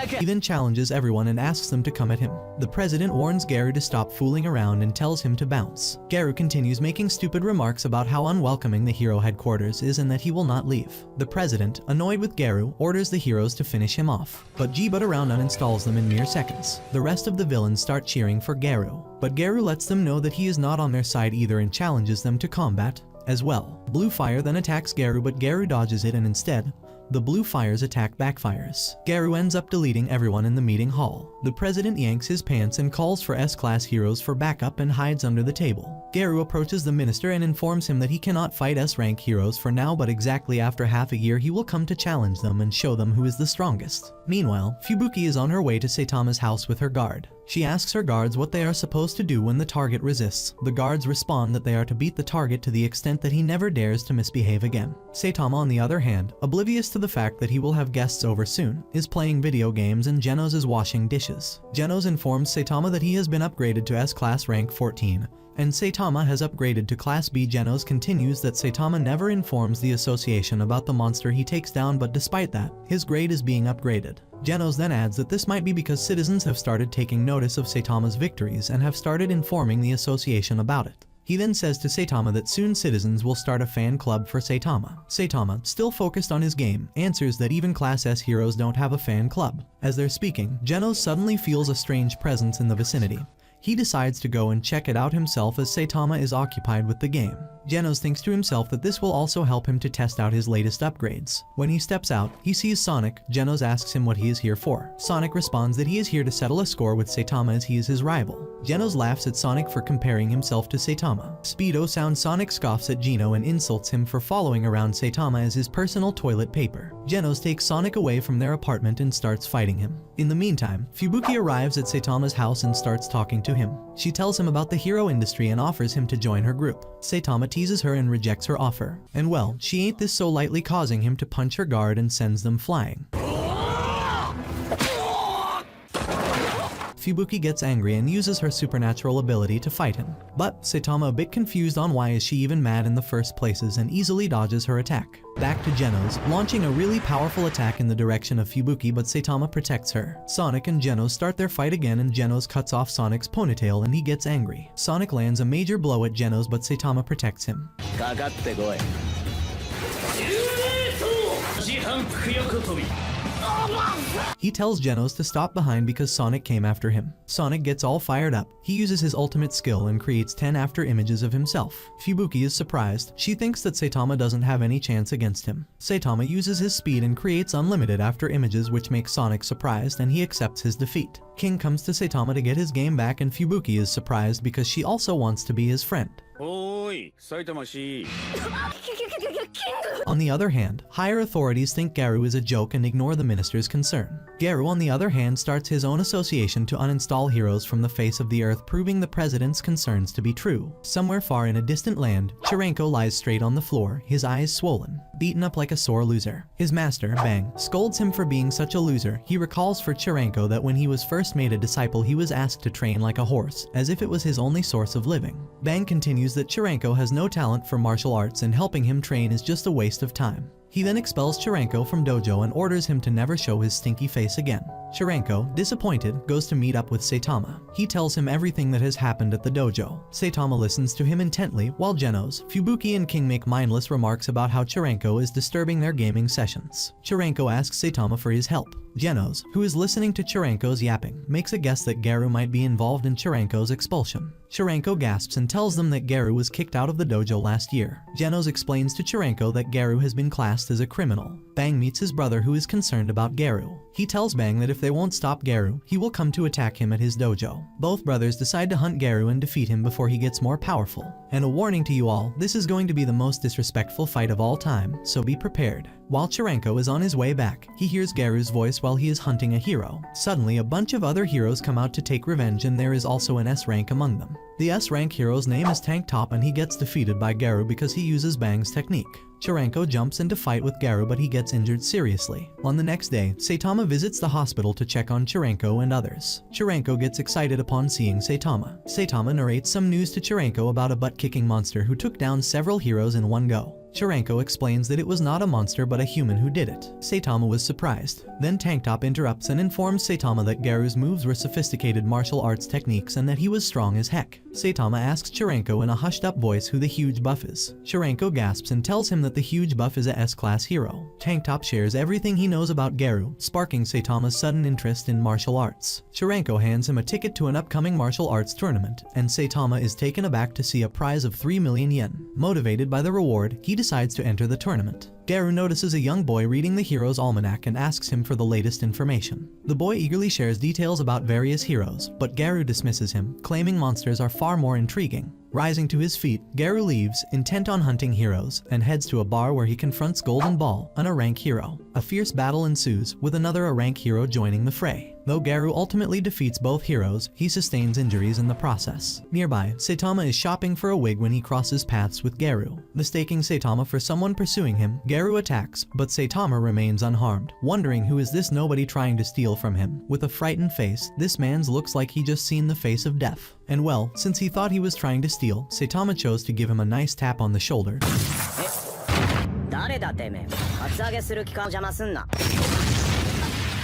He then challenges everyone and asks them to come at him. The president warns Garu to stop fooling around and tells him to bounce. Garu continues making stupid remarks about how unwelcoming the hero headquarters is and that he will not leave. The president, annoyed with Garu, orders the heroes to finish him off, but G-But around uninstalls them in mere seconds. The rest of the villains start cheering for Garu, but Garu lets them know that he is not on their side either and challenges them to combat as well. Blue Fire then attacks Garu, but Garu dodges it and instead The blue fire's attack backfires. Garu ends up deleting everyone in the meeting hall. The president yanks his pants and calls for S-class heroes for backup and hides under the table. Garu approaches the minister and informs him that he cannot fight S-rank heroes for now, but exactly after half a year he will come to challenge them and show them who is the strongest. Meanwhile, Fubuki is on her way to Saitama's house with her guard. She asks her guards what they are supposed to do when the target resists. The guards respond that they are to beat the target to the extent that he never dares to misbehave again. Saitama, on the other hand, oblivious to the fact that he will have guests over soon, is playing video games and Genos is washing dishes. Genos informs Saitama that he has been upgraded to S-class rank 14, and Saitama has upgraded to Class B. Genos continues that Saitama never informs the association about the monster he takes down, but despite that, his grade is being upgraded. Genos then adds that this might be because citizens have started taking notice of Saitama's victories and have started informing the association about it. He then says to Saitama that soon citizens will start a fan club for Saitama. Saitama, still focused on his game, answers that even Class S heroes don't have a fan club. As they're speaking, Genos suddenly feels a strange presence in the vicinity. He decides to go and check it out himself as Saitama is occupied with the game. Genos thinks to himself that this will also help him to test out his latest upgrades. When he steps out, he sees Sonic. Genos asks him what he is here for. Sonic responds that he is here to settle a score with Saitama as he is his rival. Genos laughs at Sonic for comparing himself to Saitama. Speedo Sound Sonic scoffs at Geno and insults him for following around Saitama as his personal toilet paper. Genos takes Sonic away from their apartment and starts fighting him. In the meantime, Fubuki arrives at Saitama's house and starts talking to him. She tells him about the hero industry and offers him to join her group. Saitama teases her and rejects her offer. And well, she ain't this so lightly, causing him to punch her guard and sends them flying. Fubuki gets angry and uses her supernatural ability to fight him. But Saitama, a bit confused on why is she even mad in the first places, and easily dodges her attack. Back to Genos, launching a really powerful attack in the direction of Fubuki, but Saitama protects her. Sonic and Genos start their fight again and Genos cuts off Sonic's ponytail and he gets angry. Sonic lands a major blow at Genos, but Saitama protects him. He tells Genos to stop behind because Sonic came after him. Sonic gets all fired up. He uses his ultimate skill and creates 10 after images of himself. Fubuki is surprised. She thinks that Saitama doesn't have any chance against him. Saitama uses his speed and creates unlimited after images, which makes Sonic surprised and he accepts his defeat. King comes to Saitama to get his game back and Fubuki is surprised because she also wants to be his friend. On the other hand, higher authorities think Garu is a joke and ignore the minister's concern. Garu, on the other hand, starts his own association to uninstall heroes from the face of the earth, proving the president's concerns to be true. Somewhere far in a distant land, Chirenko lies straight on the floor, his eyes swollen, beaten up like a sore loser. His master, Bang, scolds him for being such a loser. He recalls for Chirenko that when he was first made a disciple he was asked to train like a horse, as if it was his only source of living. Bang continues that Chirenko has no talent for martial arts and helping him train is just a waste of time. He then expels Chirenko from dojo and orders him to never show his stinky face again. Chirenko, disappointed, goes to meet up with Saitama. He tells him everything that has happened at the dojo. Saitama listens to him intently, while Genos, Fubuki and King make mindless remarks about how Chirenko is disturbing their gaming sessions. Chirenko asks Saitama for his help. Genos, who is listening to Chirenko's yapping, makes a guess that Garu might be involved in Chirenko's expulsion. Chirenko gasps and tells them that Garu was kicked out of the dojo last year. Genos explains to Chirenko that Garu has been classed as a criminal. Bang meets his brother who is concerned about Garu. He tells Bang that if they won't stop Garu, he will come to attack him at his dojo. Both brothers decide to hunt Garu and defeat him before he gets more powerful. And a warning to you all, this is going to be the most disrespectful fight of all time, so be prepared. While Chirenko is on his way back, he hears Garu's voice while he is hunting a hero. Suddenly, a bunch of other heroes come out to take revenge and there is also an S-rank among them. The S-rank hero's name is Tank Top and he gets defeated by Garu because he uses Bang's technique. Chirenko jumps into fight with Garu but he gets injured seriously. On the next day, Saitama visits the hospital to check on Chirenko and others. Chirenko gets excited upon seeing Saitama. Saitama narrates some news to Chirenko about a butt-kicking monster who took down several heroes in one go. Chirenko explains that it was not a monster but a human who did it. Saitama was surprised. Then Tank Top interrupts and informs Saitama that Garu's moves were sophisticated martial arts techniques and that he was strong as heck. Saitama asks Chirenko in a hushed-up voice who the huge buff is. Chirenko gasps and tells him that the huge buff is a S-class hero. Tank Top shares everything he knows about Garu, sparking Saitama's sudden interest in martial arts. Chirenko hands him a ticket to an upcoming martial arts tournament, and Saitama is taken aback to see a prize of 3 million yen. Motivated by the reward, he decides to enter the tournament. Garu notices a young boy reading the hero's almanac and asks him for the latest information. The boy eagerly shares details about various heroes, but Garu dismisses him, claiming monsters are far more intriguing. Rising to his feet, Garu leaves, intent on hunting heroes, and heads to a bar where he confronts Golden Ball, an A-rank hero. A fierce battle ensues, with another A-rank hero joining the fray. Though Garu ultimately defeats both heroes, he sustains injuries in the process. Nearby, Saitama is shopping for a wig when he crosses paths with Garu. Mistaking Saitama for someone pursuing him, Garu attacks, but Saitama remains unharmed. Wondering who is this nobody trying to steal from him. With a frightened face, this man's looks like he just seen the face of death. And well, since he thought he was trying to steal, Saitama chose to give him a nice tap on the shoulder.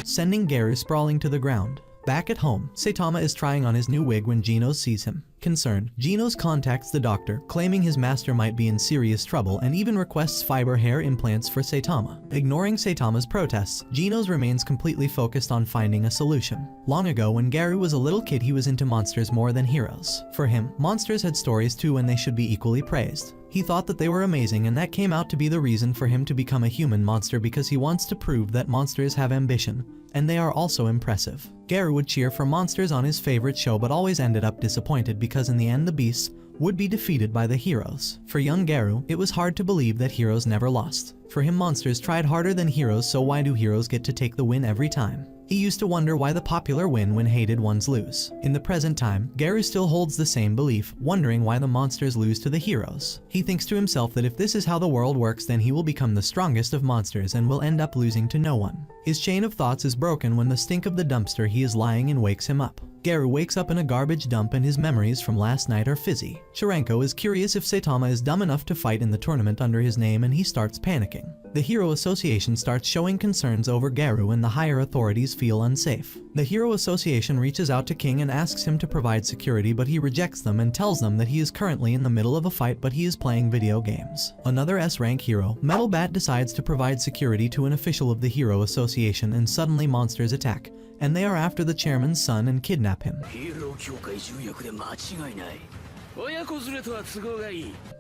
Sending Garu sprawling to the ground. Back at home, Saitama is trying on his new wig when Genos sees him. Concerned, Genos contacts the doctor, claiming his master might be in serious trouble and even requests fiber hair implants for Saitama. Ignoring Saitama's protests, Genos remains completely focused on finding a solution. Long ago, when Garu was a little kid, he was into monsters more than heroes. For him, monsters had stories too and they should be equally praised. He thought that they were amazing, and that came out to be the reason for him to become a human monster, because he wants to prove that monsters have ambition, and they are also impressive. Garu would cheer for monsters on his favorite show but always ended up disappointed because in the end the beasts would be defeated by the heroes. For young Garu, it was hard to believe that heroes never lost. For him, monsters tried harder than heroes, so why do heroes get to take the win every time? He used to wonder why the popular win when hated ones lose. In the present time, Garu still holds the same belief, wondering why the monsters lose to the heroes. He thinks to himself that if this is how the world works, then he will become the strongest of monsters and will end up losing to no one. His chain of thoughts is broken when the stink of the dumpster he is lying in wakes him up. Garu wakes up in a garbage dump and his memories from last night are fizzy. Chirenko is curious if Saitama is dumb enough to fight in the tournament under his name and he starts panicking. The Hero Association starts showing concerns over Garu and the higher authorities feel unsafe. The Hero Association reaches out to King and asks him to provide security, but he rejects them and tells them that he is currently in the middle of a fight but he is playing video games. Another S-rank hero, Metal Bat, decides to provide security to an official of the Hero Association and suddenly monsters attack, and they are after the chairman's son and kidnap him.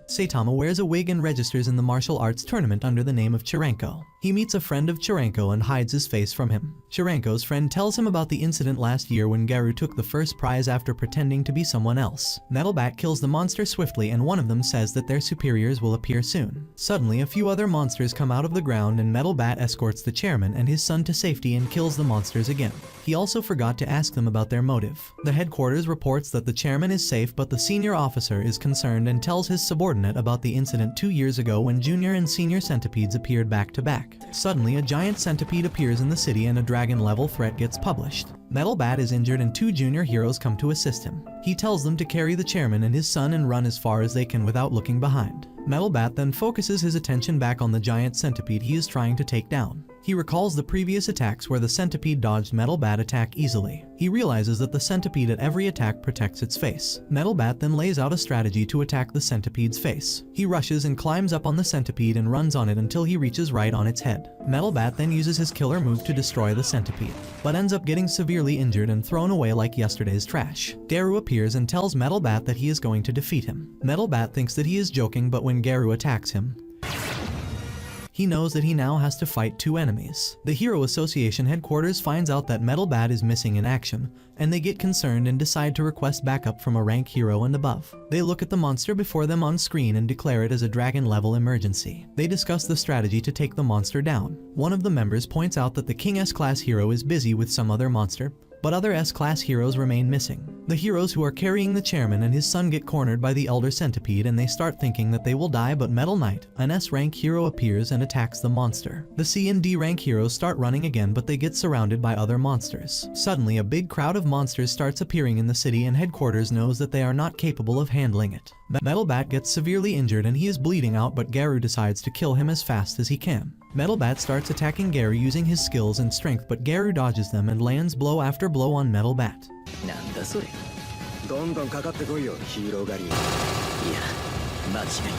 Saitama wears a wig and registers in the martial arts tournament under the name of Chirenko. He meets a friend of Chirenko and hides his face from him. Chirenko's friend tells him about the incident last year when Garu took the first prize after pretending to be someone else. Metal Bat kills the monster swiftly and one of them says that their superiors will appear soon. Suddenly, a few other monsters come out of the ground and Metal Bat escorts the chairman and his son to safety and kills the monsters again. He also forgot to ask them about their motive. The headquarters reports that the chairman is safe, but the senior officer is concerned and tells his subordinate about the incident 2 years ago when junior and senior centipedes appeared back to back. Suddenly, a giant centipede appears in the city and a dragon-level threat gets published. Metal Bat is injured and 2 junior heroes come to assist him. He tells them to carry the chairman and his son and run as far as they can without looking behind. Metal Bat then focuses his attention back on the giant centipede he is trying to take down. He recalls the previous attacks where the centipede dodged Metal Bat attack easily. He realizes that the centipede at every attack protects its face. Metal Bat then lays out a strategy to attack the centipede's face. He rushes and climbs up on the centipede and runs on it until he reaches right on its head. Metal Bat then uses his killer move to destroy the centipede, but ends up getting severely injured and thrown away like yesterday's trash. Garu appears and tells Metal Bat that he is going to defeat him. Metal Bat thinks that he is joking, but when Garu attacks him, he knows that he now has to fight 2 enemies. The Hero Association headquarters finds out that Metal Bat is missing in action, and they get concerned and decide to request backup from a rank hero and above. They look at the monster before them on screen and declare it as a dragon-level emergency. They discuss the strategy to take the monster down. One of the members points out that the King S-Class hero is busy with some other monster, but other S-Class heroes remain missing. The heroes who are carrying the chairman and his son get cornered by the Elder Centipede and they start thinking that they will die, but Metal Knight, an S-rank hero, appears and attacks the monster. The C and D rank heroes start running again, but they get surrounded by other monsters. Suddenly, a big crowd of monsters starts appearing in the city and headquarters knows that they are not capable of handling it. Metal Bat gets severely injured and he is bleeding out, but Garu decides to kill him as fast as he can. Metal Bat starts attacking Garu using his skills and strength, but Garu dodges them and lands blow after blow on Metal Bat.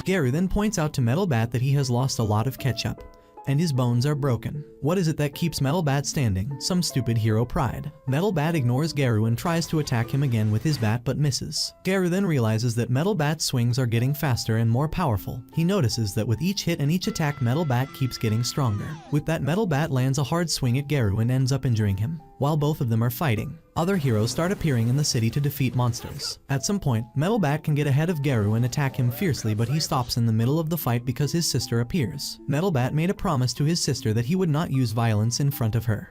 Garu then points out to Metal Bat that he has lost a lot of ketchup, and his bones are broken. What is it that keeps Metal Bat standing? Some stupid hero pride. Metal Bat ignores Garu and tries to attack him again with his bat but misses. Garu then realizes that Metal Bat's swings are getting faster and more powerful. He notices that with each hit and each attack, Metal Bat keeps getting stronger. With that, Metal Bat lands a hard swing at Garu and ends up injuring him. While both of them are fighting, other heroes start appearing in the city to defeat monsters. At some point, Metal Bat can get ahead of Garu and attack him fiercely, but he stops in the middle of the fight because his sister appears. Metal Bat made a promise to his sister that he would not use violence in front of her.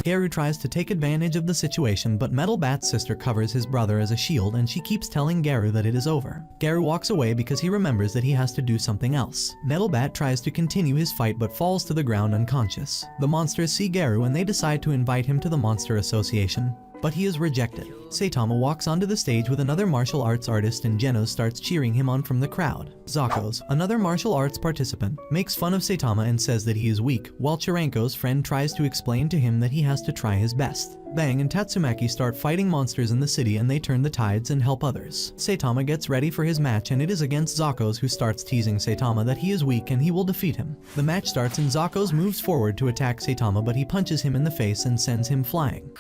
Garu tries to take advantage of the situation, but Metal Bat's sister covers his brother as a shield and she keeps telling Garu that it is over. Garu walks away because he remembers that he has to do something else. Metal Bat tries to continue his fight but falls to the ground unconscious. The monsters see Garu and they decide to invite him to the Monster Association, but he is rejected. Saitama walks onto the stage with another martial arts artist and Genos starts cheering him on from the crowd. Zakos, another martial arts participant, makes fun of Saitama and says that he is weak, while Chiranko's friend tries to explain to him that he has to try his best. Bang and Tatsumaki start fighting monsters in the city and they turn the tides and help others. Saitama gets ready for his match and it is against Zakos, who starts teasing Saitama that he is weak and he will defeat him. The match starts and Zakos moves forward to attack Saitama, but he punches him in the face and sends him flying.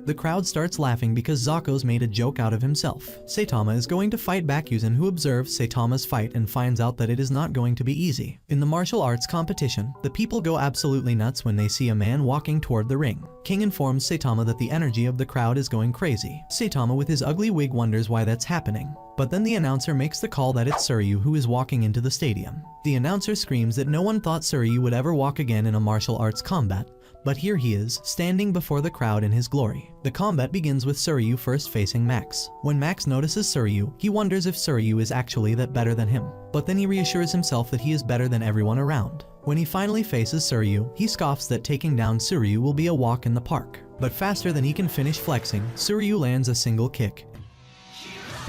The crowd starts laughing because Zakos made a joke out of himself. Saitama is going to fight Bakuzen, who observes Saitama's fight and finds out that it is not going to be easy. In the martial arts competition, the people go absolutely nuts when they see a man walking toward the ring. King informs Saitama that the energy of the crowd is going crazy. Saitama with his ugly wig wonders why that's happening. But then the announcer makes the call that it's Suryu who is walking into the stadium. The announcer screams that no one thought Suryu would ever walk again in a martial arts combat, but here he is, standing before the crowd in his glory. The combat begins with Suryu first facing Max. When Max notices Suryu, he wonders if Suryu is actually that better than him. But then he reassures himself that he is better than everyone around. When he finally faces Suryu, he scoffs that taking down Suryu will be a walk in the park. But faster than he can finish flexing, Suryu lands a single kick.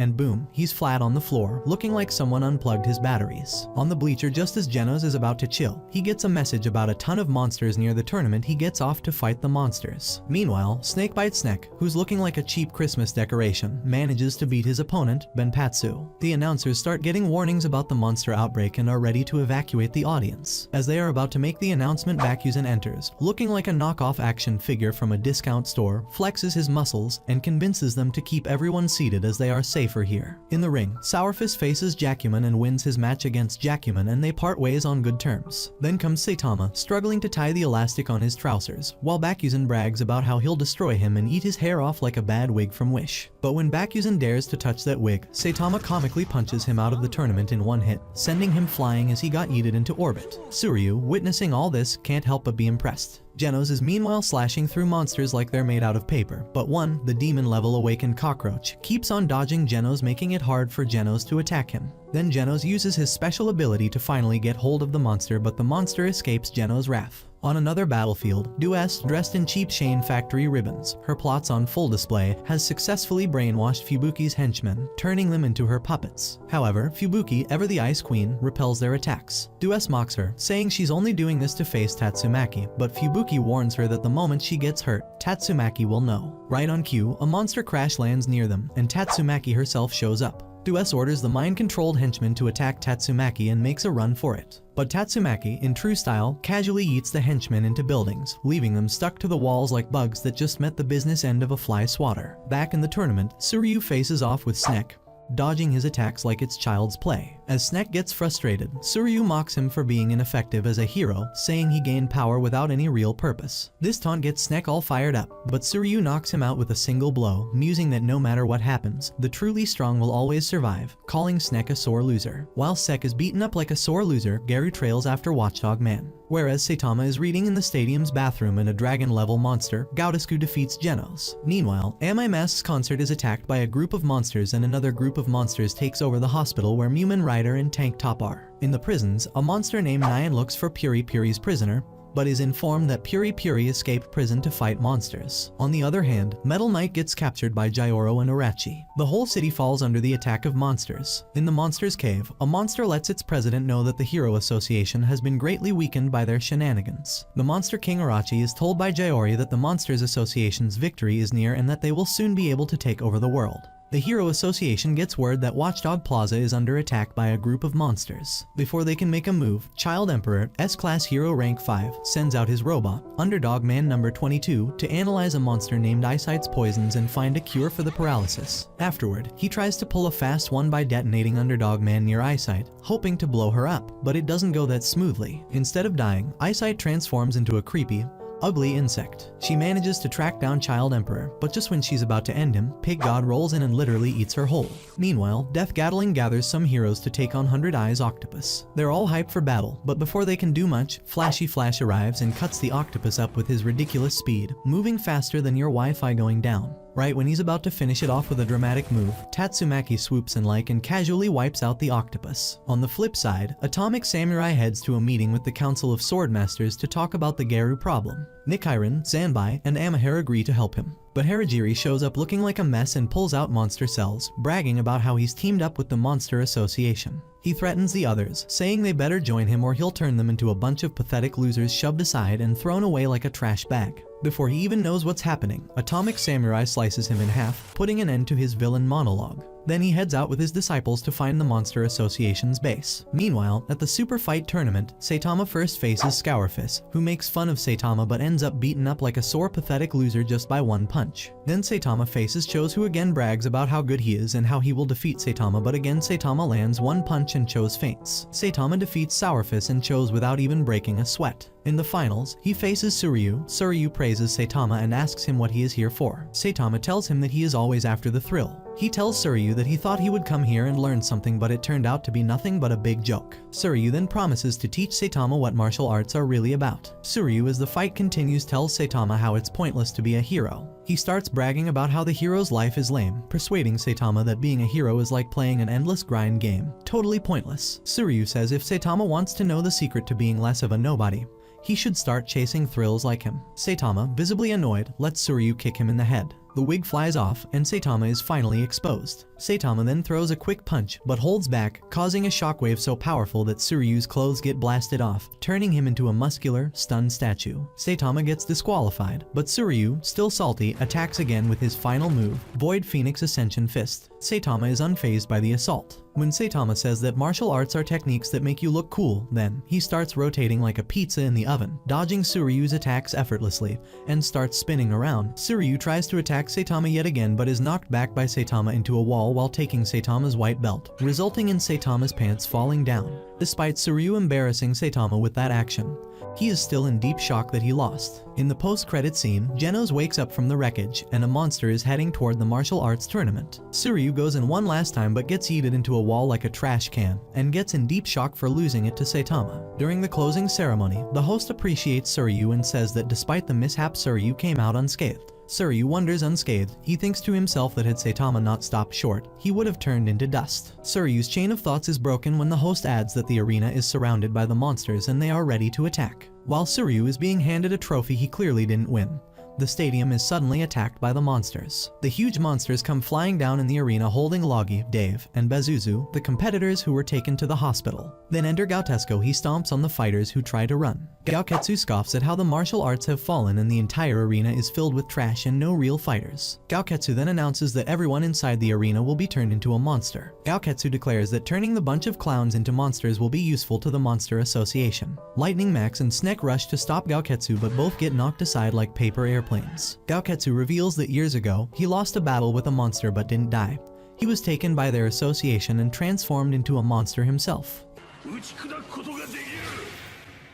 And boom, he's flat on the floor, looking like someone unplugged his batteries. On the bleacher, just as Genos is about to chill, he gets a message about a ton of monsters near the tournament. He gets off to fight the monsters. Meanwhile, Snakebite Snake, who's looking like a cheap Christmas decoration, manages to beat his opponent, Benpatsu. The announcers start getting warnings about the monster outbreak and are ready to evacuate the audience. As they are about to make the announcement, Bakuzen enters, looking like a knockoff action figure from a discount store, flexes his muscles, and convinces them to keep everyone seated as they are safer here. In the ring, Sourfist faces Jacuman and wins his match against Jacuman, and they part ways on good terms. Then comes Saitama, struggling to tie the elastic on his trousers, while Bakuzen brags about how he'll destroy him and eat his hair off like a bad wig from Wish. But when Bakuzen dares to touch that wig, Saitama comically punches him out of the tournament in one hit, sending him flying as he got yeeted into orbit. Suryu, witnessing all this, can't help but be impressed. Genos is meanwhile slashing through monsters like they're made out of paper, but one, the demon-level awakened cockroach, keeps on dodging Genos, making it hard for Genos to attack him. Then Genos uses his special ability to finally get hold of the monster, but the monster escapes Genos' wrath. On another battlefield, Duess, dressed in cheap Shane factory ribbons, her plots on full display, has successfully brainwashed Fubuki's henchmen, turning them into her puppets. However, Fubuki, ever the Ice Queen, repels their attacks. Duess mocks her, saying she's only doing this to face Tatsumaki, but Fubuki warns her that the moment she gets hurt, Tatsumaki will know. Right on cue, a monster crash lands near them, and Tatsumaki herself shows up. Duess orders the mind-controlled henchman to attack Tatsumaki and makes a run for it. But Tatsumaki, in true style, casually yeets the henchmen into buildings, leaving them stuck to the walls like bugs that just met the business end of a fly swatter. Back in the tournament, Suryu faces off with Snake, dodging his attacks like it's child's play. As Snake gets frustrated, Suryu mocks him for being ineffective as a hero, saying he gained power without any real purpose. This taunt gets Snake all fired up, but Suryu knocks him out with a single blow, musing that no matter what happens, the truly strong will always survive, calling Snake a sore loser. While Snake is beaten up like a sore loser, Garu trails after Watchdog Man. Whereas Saitama is reading in the stadium's bathroom and a dragon-level monster, Gaudescu defeats Genos. Meanwhile, Amai Mask's concert is attacked by a group of monsters and another group of monsters takes over the hospital where Mumen Rider and Tank Top are. In the prisons, a monster named Nyan looks for Puri Puri's prisoner, but is informed that Puri Puri escaped prison to fight monsters. On the other hand, Metal Knight gets captured by Jayoro and Arachi. The whole city falls under the attack of monsters. In the monster's cave, a monster lets its president know that the Hero Association has been greatly weakened by their shenanigans. The Monster King Arachi is told by Jayori that the Monsters Association's victory is near and that they will soon be able to take over the world. The Hero Association gets word that Watchdog Plaza is under attack by a group of monsters. Before they can make a move, Child Emperor, S-Class Hero Rank 5, sends out his robot, Underdog Man number 22, to analyze a monster named Eyesight's poisons and find a cure for the paralysis. Afterward, he tries to pull a fast one by detonating Underdog Man near Eyesight, hoping to blow her up, but it doesn't go that smoothly. Instead of dying, Eyesight transforms into a creepy, ugly insect. She manages to track down Child Emperor, but just when she's about to end him, Pig God rolls in and literally eats her whole. Meanwhile, Death Gatling gathers some heroes to take on 100 Eyes Octopus. They're all hyped for battle, but before they can do much, Flashy Flash arrives and cuts the octopus up with his ridiculous speed, moving faster than your Wi-Fi going down. Right when he's about to finish it off with a dramatic move, Tatsumaki swoops in and casually wipes out the octopus. On the flip side, Atomic Samurai heads to a meeting with the Council of Swordmasters to talk about the Geru problem. Nichiren, Zanbai, and Amahara agree to help him. But Harajiri shows up looking like a mess and pulls out monster cells, bragging about how he's teamed up with the Monster Association. He threatens the others, saying they better join him or he'll turn them into a bunch of pathetic losers shoved aside and thrown away like a trash bag. Before he even knows what's happening, Atomic Samurai slices him in half, putting an end to his villain monologue. Then he heads out with his disciples to find the Monster Association's base. Meanwhile, at the Super Fight Tournament, Saitama first faces Scourfist, who makes fun of Saitama but ends up beaten up like a sore pathetic loser just by one punch. Then Saitama faces Chose, who again brags about how good he is and how he will defeat Saitama, but again Saitama lands one punch and Chose faints. Saitama defeats Sourfist and Chose without even breaking a sweat. In the finals, he faces Suryu. Suryu praises Saitama and asks him what he is here for. Saitama tells him that he is always after the thrill. He tells Suryu that he thought he would come here and learn something, but it turned out to be nothing but a big joke. Suryu then promises to teach Saitama what martial arts are really about. Suryu, as the fight continues, tells Saitama how it's pointless to be a hero. He starts bragging about how the hero's life is lame, persuading Saitama that being a hero is like playing an endless grind game. Totally pointless. Suryu says if Saitama wants to know the secret to being less of a nobody, he should start chasing thrills like him. Saitama, visibly annoyed, lets Suryu kick him in the head. The wig flies off, and Saitama is finally exposed. Saitama then throws a quick punch, but holds back, causing a shockwave so powerful that Suryu's clothes get blasted off, turning him into a muscular, stunned statue. Saitama gets disqualified, but Suryu, still salty, attacks again with his final move, Void Phoenix Ascension Fist. Saitama is unfazed by the assault. When Saitama says that martial arts are techniques that make you look cool, then he starts rotating like a pizza in the oven, dodging Suryu's attacks effortlessly, and starts spinning around. Suryu tries to attack Saitama yet again but is knocked back by Saitama into a wall while taking Saitama's white belt, resulting in Saitama's pants falling down. Despite Suryu embarrassing Saitama with that action, he is still in deep shock that he lost. In the post-credit scene, Genos wakes up from the wreckage, and a monster is heading toward the martial arts tournament. Suryu goes in one last time but gets yeeted into a wall like a trash can, and gets in deep shock for losing it to Saitama. During the closing ceremony, the host appreciates Suryu and says that despite the mishap, Suryu came out unscathed. Suryu wonders unscathed. He thinks to himself that had Saitama not stopped short, he would have turned into dust. Suryu's chain of thoughts is broken when the host adds that the arena is surrounded by the monsters and they are ready to attack. While Suryu is being handed a trophy he clearly didn't win, the stadium is suddenly attacked by the monsters. The huge monsters come flying down in the arena holding Logi, Dave, and Bazuzu, the competitors who were taken to the hospital. Then enter Gautesco. He stomps on the fighters who try to run. Gaoketsu scoffs at how the martial arts have fallen and the entire arena is filled with trash and no real fighters. Gaoketsu then announces that everyone inside the arena will be turned into a monster. Gaoketsu declares that turning the bunch of clowns into monsters will be useful to the Monster Association. Lightning Max and Snek rush to stop Gaoketsu but both get knocked aside like paper airplanes. Gaoketsu reveals that years ago, he lost a battle with a monster but didn't die. He was taken by their association and transformed into a monster himself.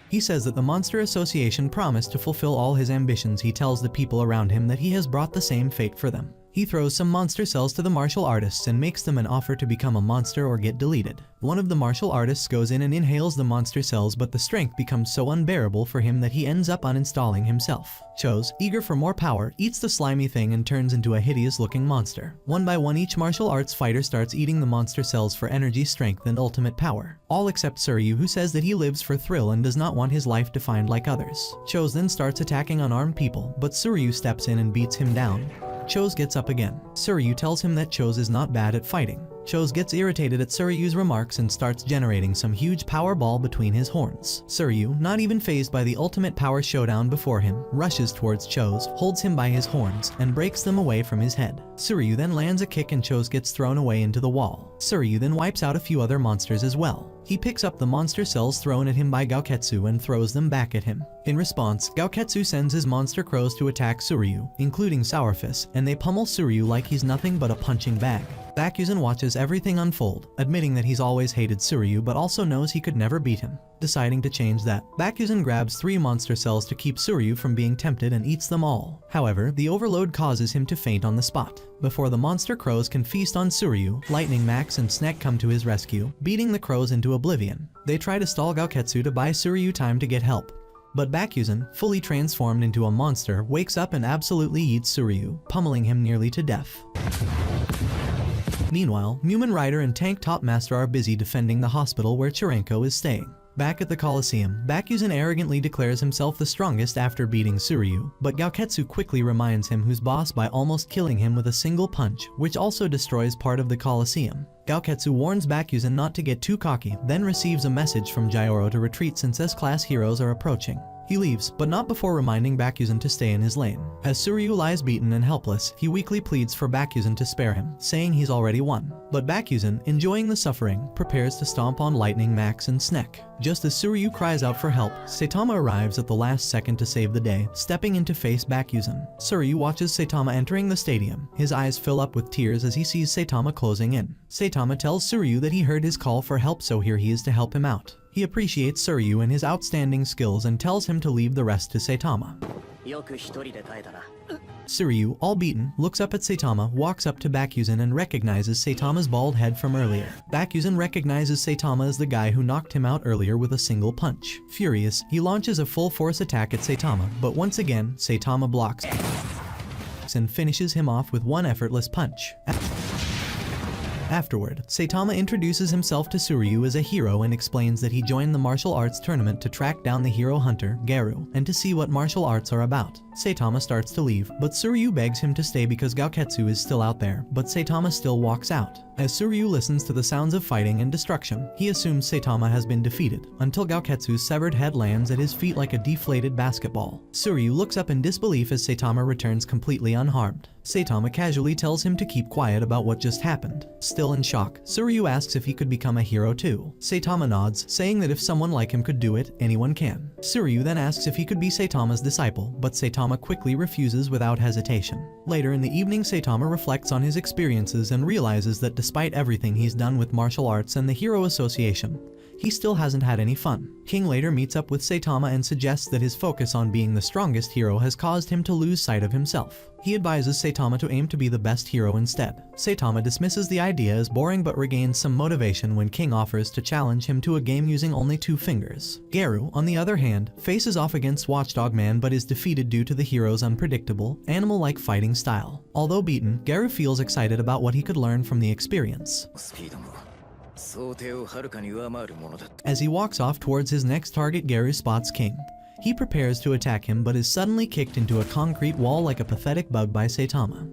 He says that the Monster Association promised to fulfill all his ambitions. He tells the people around him that he has brought the same fate for them. He throws some monster cells to the martial artists and makes them an offer to become a monster or get deleted. One of the martial artists goes in and inhales the monster cells, but the strength becomes so unbearable for him that he ends up uninstalling himself. Chose, eager for more power, eats the slimy thing and turns into a hideous-looking monster. One by one, each martial arts fighter starts eating the monster cells for energy, strength, and ultimate power. All except Suryu, who says that he lives for thrill and does not want his life defined like others. Chose then starts attacking unarmed people, but Suryu steps in and beats him down. Chose gets up again. Suryu tells him that Chose is not bad at fighting. Chose gets irritated at Suryu's remarks and starts generating some huge power ball between his horns. Suryu, not even fazed by the ultimate power showdown before him, rushes towards Chose, holds him by his horns, and breaks them away from his head. Suryu then lands a kick and Chose gets thrown away into the wall. Suryu then wipes out a few other monsters as well. He picks up the monster cells thrown at him by Gaoketsu and throws them back at him. In response, Gaoketsu sends his monster crows to attack Suryu, including Sourfist, and they pummel Suryu like he's nothing but a punching bag. Bakuzen watches everything unfold, admitting that he's always hated Suryu but also knows he could never beat him. Deciding to change that, Bakuzen grabs 3 monster cells to keep Suryu from being tempted and eats them all. However, the overload causes him to faint on the spot. Before the monster crows can feast on Suryu, Lightning Max and Snek come to his rescue, beating the crows into oblivion. They try to stall Gaoketsu to buy Suryu time to get help. But Bakuzen, fully transformed into a monster, wakes up and absolutely eats Suryu, pummeling him nearly to death. Meanwhile, Mumen Rider and Tank Top Master are busy defending the hospital where Chirenko is staying. Back at the Coliseum, Bakuzen arrogantly declares himself the strongest after beating Suryu, but Gaoketsu quickly reminds him who's boss by almost killing him with a single punch, which also destroys part of the Coliseum. Gaoketsu warns Bakuzen not to get too cocky, then receives a message from Gyoro to retreat since S-class heroes are approaching. He leaves, but not before reminding Bakuzen to stay in his lane. As Suryu lies beaten and helpless, he weakly pleads for Bakuzen to spare him, saying he's already won. But Bakuzen, enjoying the suffering, prepares to stomp on Lightning Max and Snek. Just as Suryu cries out for help, Saitama arrives at the last second to save the day, stepping in to face Bakuzen. Suryu watches Saitama entering the stadium. His eyes fill up with tears as he sees Saitama closing in. Saitama tells Suryu that he heard his call for help, so here he is to help him out. He appreciates Suryu and his outstanding skills and tells him to leave the rest to Saitama. Suryu, all beaten, looks up at Saitama, walks up to Bakuzen and recognizes Saitama's bald head from earlier. Bakuzen recognizes Saitama as the guy who knocked him out earlier with a single punch. Furious, he launches a full-force attack at Saitama, but once again, Saitama blocks and finishes him off with one effortless punch. Afterward, Saitama introduces himself to Suryu as a hero and explains that he joined the martial arts tournament to track down the hero hunter, Garu, and to see what martial arts are about. Saitama starts to leave, but Suryu begs him to stay because Gaoketsu is still out there, but Saitama still walks out. As Suryu listens to the sounds of fighting and destruction, he assumes Saitama has been defeated, until Gaoketsu's severed head lands at his feet like a deflated basketball. Suryu looks up in disbelief as Saitama returns completely unharmed. Saitama casually tells him to keep quiet about what just happened. Still in shock, Suryu asks if he could become a hero too. Saitama nods, saying that if someone like him could do it, anyone can. Suryu then asks if he could be Saitama's disciple, but Saitama quickly refuses without hesitation. Later in the evening, Saitama reflects on his experiences and realizes that despite everything he's done with martial arts and the Hero Association, he still hasn't had any fun. King later meets up with Saitama and suggests that his focus on being the strongest hero has caused him to lose sight of himself. He advises Saitama to aim to be the best hero instead. Saitama dismisses the idea as boring but regains some motivation when King offers to challenge him to a game using only 2 fingers. Garu, on the other hand, faces off against Watchdog Man but is defeated due to the hero's unpredictable, animal-like fighting style. Although beaten, Garu feels excited about what he could learn from the experience. As he walks off towards his next target, Garu spots King. He prepares to attack him but is suddenly kicked into a concrete wall like a pathetic bug by Saitama.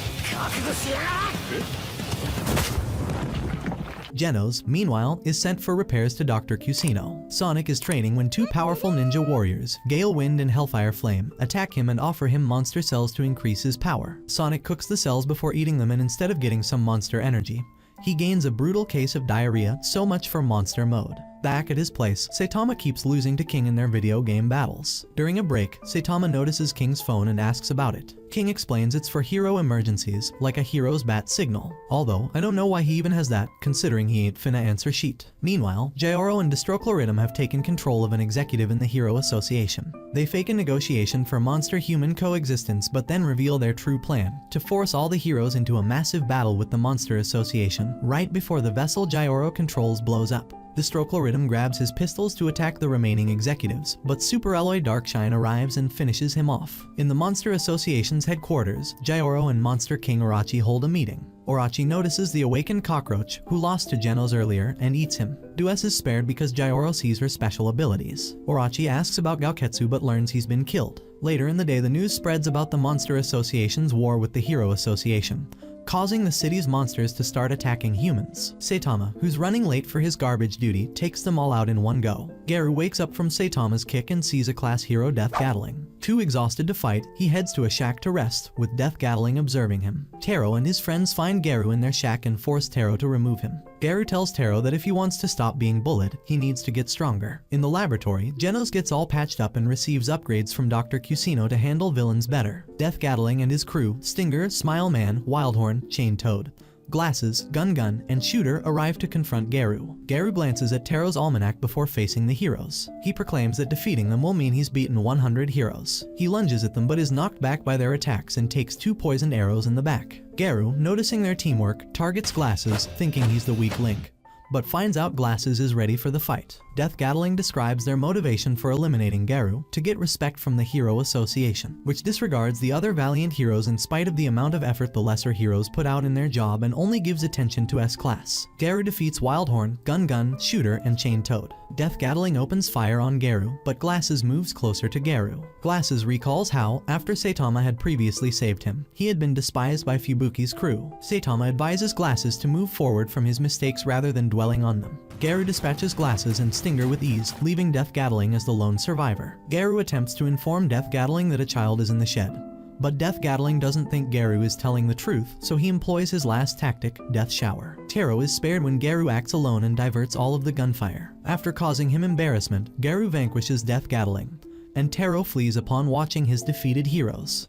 Genos, meanwhile, is sent for repairs to Dr. Cusino. Sonic is training when 2 powerful ninja warriors, Gale Wind and Hellfire Flame, attack him and offer him monster cells to increase his power. Sonic cooks the cells before eating them, and instead of getting some monster energy, he gains a brutal case of diarrhea. So much for monster mode. Back at his place, Saitama keeps losing to King in their video game battles. During a break, Saitama notices King's phone and asks about it. King explains it's for hero emergencies, like a hero's bat signal. Although, I don't know why he even has that, considering he ain't finna answer sheet. Meanwhile, Gyoro and Destrochloritum have taken control of an executive in the Hero Association. They fake a negotiation for monster-human coexistence but then reveal their true plan, to force all the heroes into a massive battle with the Monster Association, right before the vessel Gyoro controls blows up. Destrochloritum grabs his pistols to attack the remaining executives, but Super Alloy Darkshine arrives and finishes him off. In the Monster Association's headquarters, Gyoro and Monster King Orochi hold a meeting. Orochi notices the awakened cockroach, who lost to Genos earlier, and eats him. Duess is spared because Gyoro sees her special abilities. Orochi asks about Gaoketsu but learns he's been killed. Later in the day, the news spreads about the Monster Association's war with the Hero Association. causing the city's monsters to start attacking humans. Saitama, who's running late for his garbage duty, takes them all out in one go. Garu wakes up from Saitama's kick and sees a class hero Death Gatling. Too exhausted to fight, he heads to a shack to rest, with Death Gatling observing him. Taro and his friends find Garu in their shack and force Taro to remove him. Garu tells Taro that if he wants to stop being bullied, he needs to get stronger. In the laboratory, Genos gets all patched up and receives upgrades from Dr. Cusino to handle villains better. Death Gatling and his crew, Stinger, Smile Man, Wildhorn, Chain Toad, Glasses, Gun, and Shooter arrive to confront Garu. Garu glances at Taro's almanac before facing the heroes. He proclaims that defeating them will mean he's beaten 100 heroes. He lunges at them but is knocked back by their attacks and takes 2 poisoned arrows in the back. Garu, noticing their teamwork, targets Glasses, thinking he's the weak link, but finds out Glasses is ready for the fight. Death Gatling describes their motivation for eliminating Garu: to get respect from the Hero Association, which disregards the other valiant heroes in spite of the amount of effort the lesser heroes put out in their job and only gives attention to S-Class. Garu defeats Wildhorn, Gun, Shooter, and Chain Toad. Death Gatling opens fire on Garu, but Glasses moves closer to Garu. Glasses recalls how, after Saitama had previously saved him, he had been despised by Fubuki's crew. Saitama advises Glasses to move forward from his mistakes rather than dwelling on them. Garu dispatches Glasses and Stinger with ease, leaving Death Gatling as the lone survivor. Garu attempts to inform Death Gatling that a child is in the shed, but Death Gatling doesn't think Garu is telling the truth, so he employs his last tactic, Death Shower. Taro is spared when Garu acts alone and diverts all of the gunfire. After causing him embarrassment, Garu vanquishes Death Gatling, and Taro flees upon watching his defeated heroes.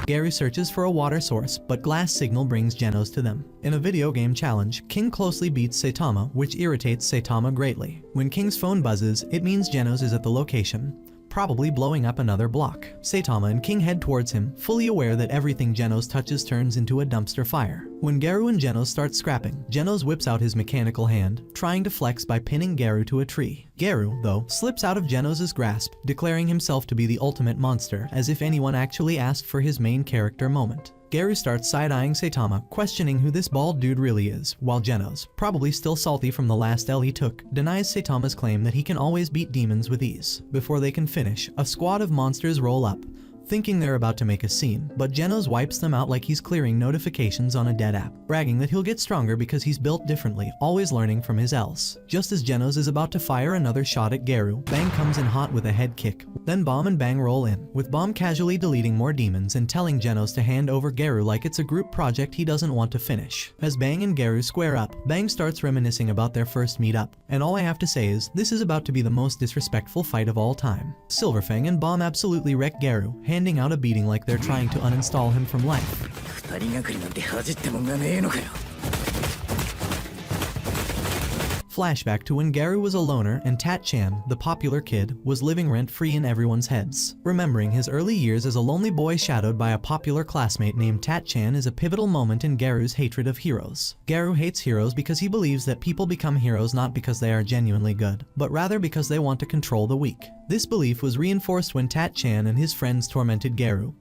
Garu searches for a water source, but Glass Signal brings Genos to them. In a video game challenge, King closely beats Saitama, which irritates Saitama greatly. When King's phone buzzes, it means Genos is at the location, probably blowing up another block. Saitama and King head towards him, fully aware that everything Genos touches turns into a dumpster fire. When Garu and Genos start scrapping, Genos whips out his mechanical hand, trying to flex by pinning Garu to a tree. Garu, though, slips out of Genos' grasp, declaring himself to be the ultimate monster, as if anyone actually asked for his main character moment. Garu starts side-eyeing Saitama, questioning who this bald dude really is, while Genos, probably still salty from the last L he took, denies Saitama's claim that he can always beat demons with ease. Before they can finish, a squad of monsters roll up, thinking they're about to make a scene, but Genos wipes them out like he's clearing notifications on a dead app, bragging that he'll get stronger because he's built differently, always learning from his L's. Just as Genos is about to fire another shot at Garu, Bang comes in hot with a head kick. Then Bomb and Bang roll in, with Bomb casually deleting more demons and telling Genos to hand over Garu like it's a group project he doesn't want to finish. As Bang and Garu square up, Bang starts reminiscing about their first meetup, and all I have to say is, this is about to be the most disrespectful fight of all time. Silverfang and Bomb absolutely wreck Garu, handing out a beating like they're trying to uninstall him from life. Flashback to when Garu was a loner and Tat-chan, the popular kid, was living rent-free in everyone's heads. Remembering his early years as a lonely boy shadowed by a popular classmate named Tat-chan is a pivotal moment in Garu's hatred of heroes. Garu hates heroes because he believes that people become heroes not because they are genuinely good, but rather because they want to control the weak. This belief was reinforced when Tat-chan and his friends tormented Garu,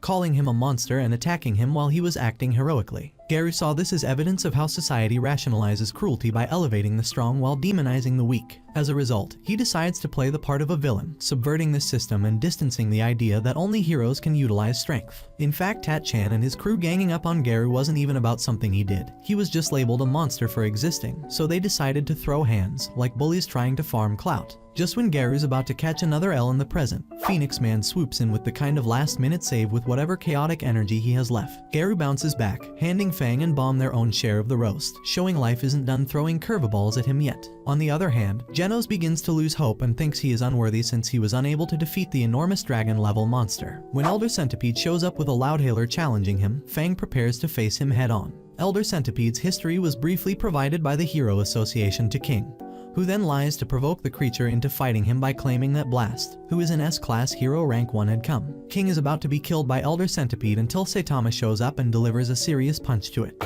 calling him a monster and attacking him while he was acting heroically. Garu saw this as evidence of how society rationalizes cruelty by elevating the strong while demonizing the weak. As a result, he decides to play the part of a villain, subverting this system and distancing the idea that only heroes can utilize strength. In fact, Tat-chan and his crew ganging up on Garu wasn't even about something he did. He was just labeled a monster for existing, so they decided to throw hands, like bullies trying to farm clout. Just when Garu's about to catch another L in the present, Phoenix Man swoops in with the kind of last-minute save with whatever chaotic energy he has left. Garu bounces back, handing Fang and Bomb their own share of the roast, showing life isn't done throwing curveballs at him yet. On the other hand, Genos begins to lose hope and thinks he is unworthy since he was unable to defeat the enormous dragon-level monster. When Elder Centipede shows up with a loudhailer challenging him, Fang prepares to face him head-on. Elder Centipede's history was briefly provided by the Hero Association to King, who then lies to provoke the creature into fighting him by claiming that Blast, who is an S-Class hero rank 1, had come. King is about to be killed by Elder Centipede until Saitama shows up and delivers a serious punch to it.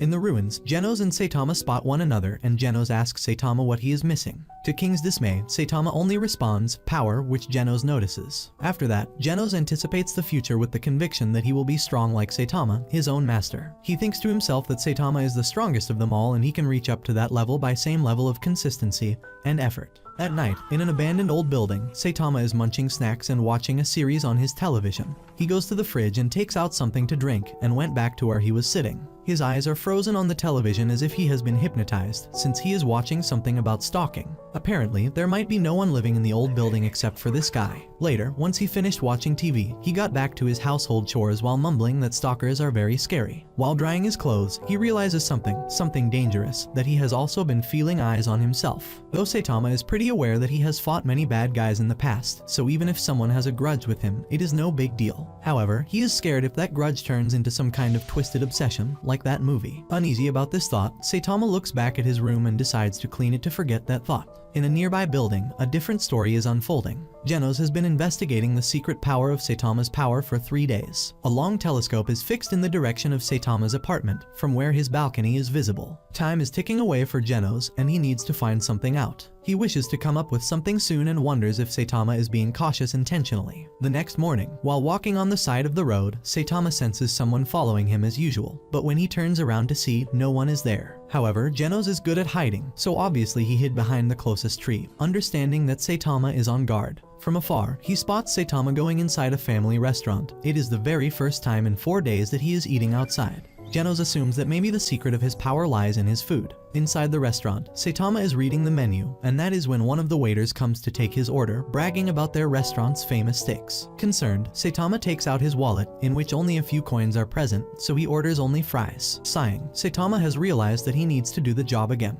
In the ruins, Genos and Saitama spot one another and Genos asks Saitama what he is missing. To King's dismay, Saitama only responds, power, which Genos notices. After that, Genos anticipates the future with the conviction that he will be strong like Saitama, his own master. He thinks to himself that Saitama is the strongest of them all and he can reach up to that level by same level of consistency and effort. At night, in an abandoned old building, Saitama is munching snacks and watching a series on his television. He goes to the fridge and takes out something to drink and went back to where he was sitting. His eyes are frozen on the television as if he has been hypnotized, since he is watching something about stalking. Apparently, there might be no one living in the old building except for this guy. Later, once he finished watching TV, he got back to his household chores while mumbling that stalkers are very scary. While drying his clothes, he realizes something dangerous, that he has also been feeling eyes on himself. Though Saitama is pretty aware that he has fought many bad guys in the past, so even if someone has a grudge with him, it is no big deal. However, he is scared if that grudge turns into some kind of twisted obsession, like that movie. Uneasy about this thought, Saitama looks back at his room and decides to clean it to forget that thought. In a nearby building, a different story is unfolding. Genos has been investigating the secret power of Saitama's power for 3 days. A long telescope is fixed in the direction of Saitama's apartment, from where his balcony is visible. Time is ticking away for Genos, and he needs to find something out. He wishes to come up with something soon and wonders if Saitama is being cautious intentionally. The next morning, while walking on the side of the road, Saitama senses someone following him as usual, but when he turns around to see, no one is there. However, Genos is good at hiding, so obviously he hid behind the closest tree, understanding that Saitama is on guard. From afar, he spots Saitama going inside a family restaurant. It is the very first time in 4 days that he is eating outside. Genos assumes that maybe the secret of his power lies in his food. Inside the restaurant, Saitama is reading the menu, and that is when one of the waiters comes to take his order, bragging about their restaurant's famous steaks. Concerned, Saitama takes out his wallet, in which only a few coins are present, so he orders only fries. Sighing, Saitama has realized that he needs to do the job again.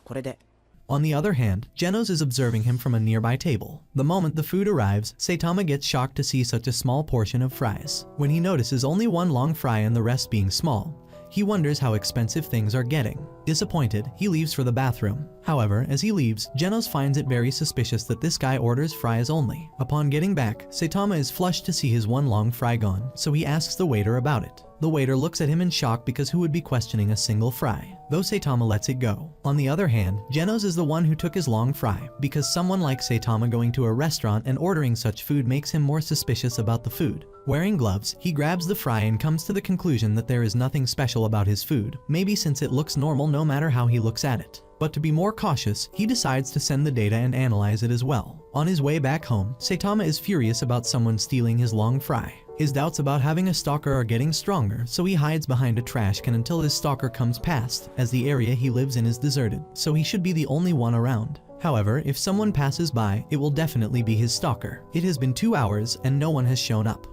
これで On the other hand, Genos is observing him from a nearby table. The moment the food arrives, Saitama gets shocked to see such a small portion of fries. When he notices only one long fry and the rest being small, he wonders how expensive things are getting. Disappointed, he leaves for the bathroom. However, as he leaves, Genos finds it very suspicious that this guy orders fries only. Upon getting back, Saitama is flushed to see his one long fry gone, so he asks the waiter about it. The waiter looks at him in shock because who would be questioning a single fry, though Saitama lets it go. On the other hand, Genos is the one who took his long fry, because someone like Saitama going to a restaurant and ordering such food makes him more suspicious about the food. Wearing gloves, he grabs the fry and comes to the conclusion that there is nothing special about his food, maybe since it looks normal no matter how he looks at it. But to be more cautious, he decides to send the data and analyze it as well. On his way back home, Saitama is furious about someone stealing his long fry. His doubts about having a stalker are getting stronger, so he hides behind a trash can until his stalker comes past, as the area he lives in is deserted, so he should be the only one around. However, if someone passes by, it will definitely be his stalker. It has been 2 hours and no one has shown up.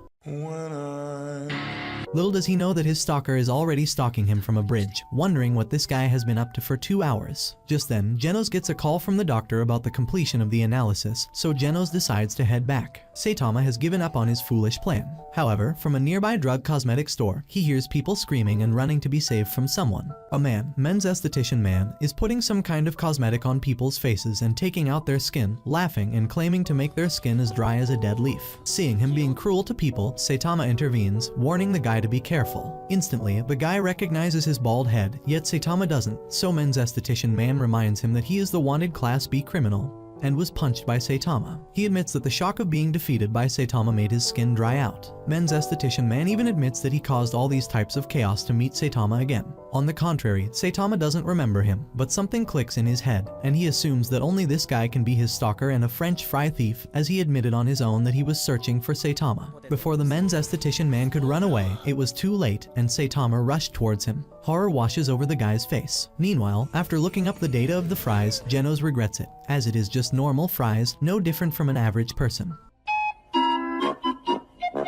Little does he know that his stalker is already stalking him from a bridge, wondering what this guy has been up to for 2 hours. Just then, Genos gets a call from the doctor about the completion of the analysis, so Genos decides to head back. Saitama has given up on his foolish plan. However, from a nearby drug cosmetic store, he hears people screaming and running to be saved from someone. A man, men's esthetician man, is putting some kind of cosmetic on people's faces and taking out their skin, laughing and claiming to make their skin as dry as a dead leaf. Seeing him being cruel to people, Saitama intervenes, warning the guy to be careful. Instantly, the guy recognizes his bald head, yet Saitama doesn't, so men's esthetician man reminds him that he is the wanted Class B criminal and was punched by Saitama. He admits that the shock of being defeated by Saitama made his skin dry out. Men's esthetician man even admits that he caused all these types of chaos to meet Saitama again. On the contrary, Saitama doesn't remember him, but something clicks in his head, and he assumes that only this guy can be his stalker and a French fry thief, as he admitted on his own that he was searching for Saitama. Before the men's esthetician man could run away, it was too late, and Saitama rushed towards him. Horror washes over the guy's face. Meanwhile, after looking up the data of the fries, Genos regrets it, as it is just normal fries, no different from an average person.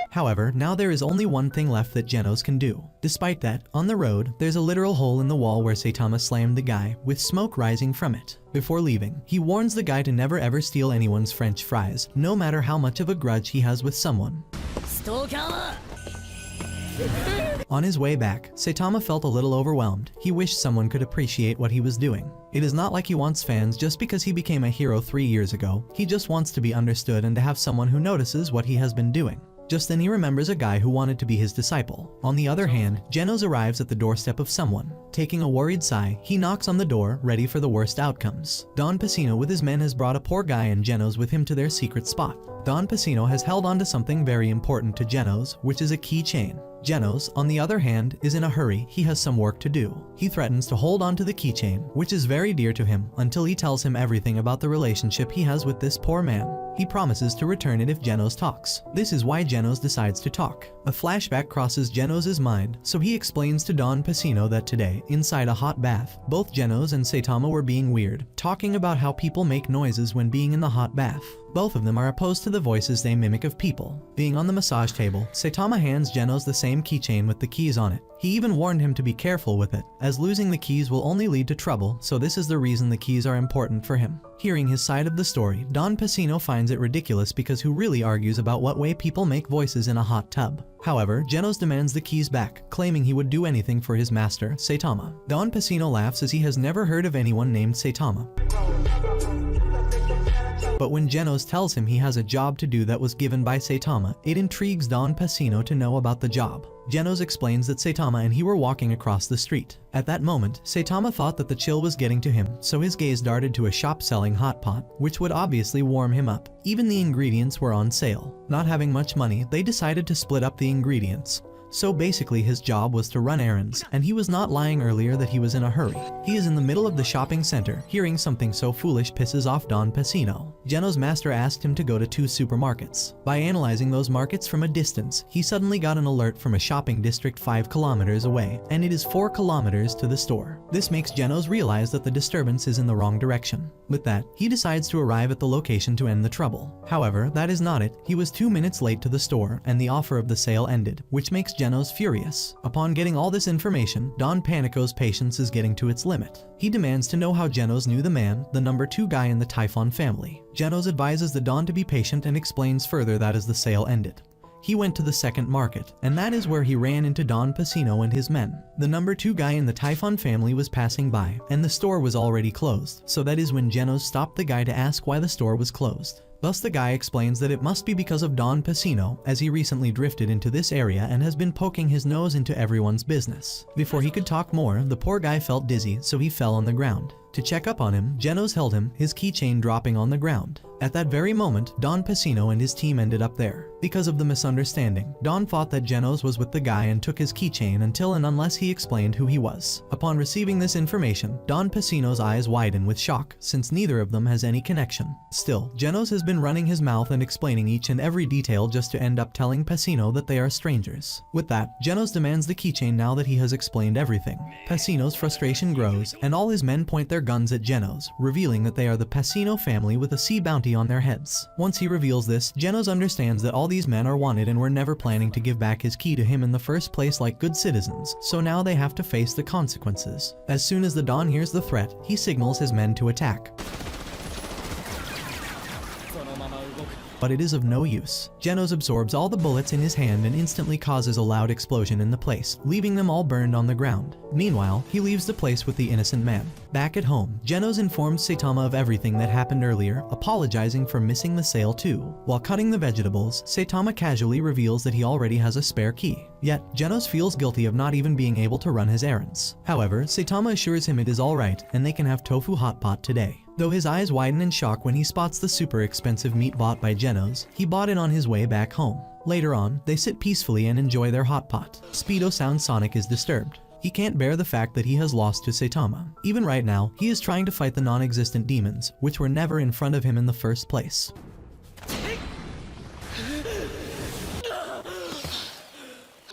However, now there is only one thing left that Genos can do. Despite that, on the road, there's a literal hole in the wall where Saitama slammed the guy, with smoke rising from it. Before leaving, he warns the guy to never ever steal anyone's French fries, no matter how much of a grudge he has with someone. On his way back, Saitama felt a little overwhelmed. He wished someone could appreciate what he was doing. It is not like he wants fans just because he became a hero 3 years ago. He just wants to be understood and to have someone who notices what he has been doing. Just then he remembers a guy who wanted to be his disciple. On the other hand, Genos arrives at the doorstep of someone. Taking a worried sigh, he knocks on the door, ready for the worst outcomes. Don Pacino with his men has brought a poor guy and Genos with him to their secret spot. Don Pacino has held on to something very important to Genos, which is a keychain. Genos, on the other hand, is in a hurry. He has some work to do. He threatens to hold on to the keychain, which is very dear to him, until he tells him everything about the relationship he has with this poor man. He promises to return it if Genos talks. This is why Genos decides to talk. A flashback crosses Genos' mind, so he explains to Don Pacino that today, inside a hot bath, both Genos and Saitama were being weird, talking about how people make noises when being in the hot bath. Both of them are opposed to the voices they mimic of people. Being on the massage table, Saitama hands Genos the same keychain with the keys on it. He even warned him to be careful with it, as losing the keys will only lead to trouble, so this is the reason the keys are important for him. Hearing his side of the story, Don Pacino finds it ridiculous because who really argues about what way people make voices in a hot tub? However, Genos demands the keys back, claiming he would do anything for his master, Saitama. Don Pacino laughs as he has never heard of anyone named Saitama. But when Genos tells him he has a job to do that was given by Saitama, it intrigues Don Pacino to know about the job. Genos explains that Saitama and he were walking across the street. At that moment, Saitama thought that the chill was getting to him, so his gaze darted to a shop selling hot pot, which would obviously warm him up. Even the ingredients were on sale. Not having much money, they decided to split up the ingredients. So basically his job was to run errands, and he was not lying earlier that he was in a hurry. He is in the middle of the shopping center. Hearing something so foolish pisses off Don Pacino. Genos' master asked him to go to 2 supermarkets. By analyzing those markets from a distance, he suddenly got an alert from a shopping district 5 kilometers away, and it is 4 kilometers to the store. This makes Genos realize that the disturbance is in the wrong direction. With that, he decides to arrive at the location to end the trouble. However, that is not it. He was 2 minutes late to the store, and the offer of the sale ended, which makes Genos furious. Upon getting all this information, Don Panico's patience is getting to its limit. He demands to know how Genos knew the man, the number 2 guy in the Typhon family. Genos advises the Don to be patient and explains further that as the sale ended, he went to the second market, and that is where he ran into Don Pacino and his men. The number 2 guy in the Typhon family was passing by, and the store was already closed, so that is when Genos stopped the guy to ask why the store was closed. Thus the guy explains that it must be because of Don Pacino, as he recently drifted into this area and has been poking his nose into everyone's business. Before he could talk more, the poor guy felt dizzy, so he fell on the ground. To check up on him, Genos held him, his keychain dropping on the ground. At that very moment, Don Pacino and his team ended up there. Because of the misunderstanding, Don thought that Genos was with the guy and took his keychain until and unless he explained who he was. Upon receiving this information, Don Pacino's eyes widen with shock, since neither of them has any connection. Still, Genos has been running his mouth and explaining each and every detail just to end up telling Pacino that they are strangers. With that, Genos demands the keychain now that he has explained everything. Pacino's frustration grows, and all his men point their guns at Genos, revealing that they are the Pacino family with a sea bounty on their heads. Once he reveals this, Genos understands that all these men are wanted and were never planning to give back his key to him in the first place like good citizens, so now they have to face the consequences. As soon as the Don hears the threat, he signals his men to attack. But it is of no use. Genos absorbs all the bullets in his hand and instantly causes a loud explosion in the place, leaving them all burned on the ground. Meanwhile, he leaves the place with the innocent man. Back at home, Genos informs Saitama of everything that happened earlier, apologizing for missing the sale too. While cutting the vegetables, Saitama casually reveals that he already has a spare key. Yet, Genos feels guilty of not even being able to run his errands. However, Saitama assures him it is alright and they can have tofu hot pot today. Though his eyes widen in shock when he spots the super expensive meat bought by Genos, he bought it on his way back home. Later on, they sit peacefully and enjoy their hot pot. Speedo Sound Sonic is disturbed. He can't bear the fact that he has lost to Saitama. Even right now, he is trying to fight the non-existent demons, which were never in front of him in the first place.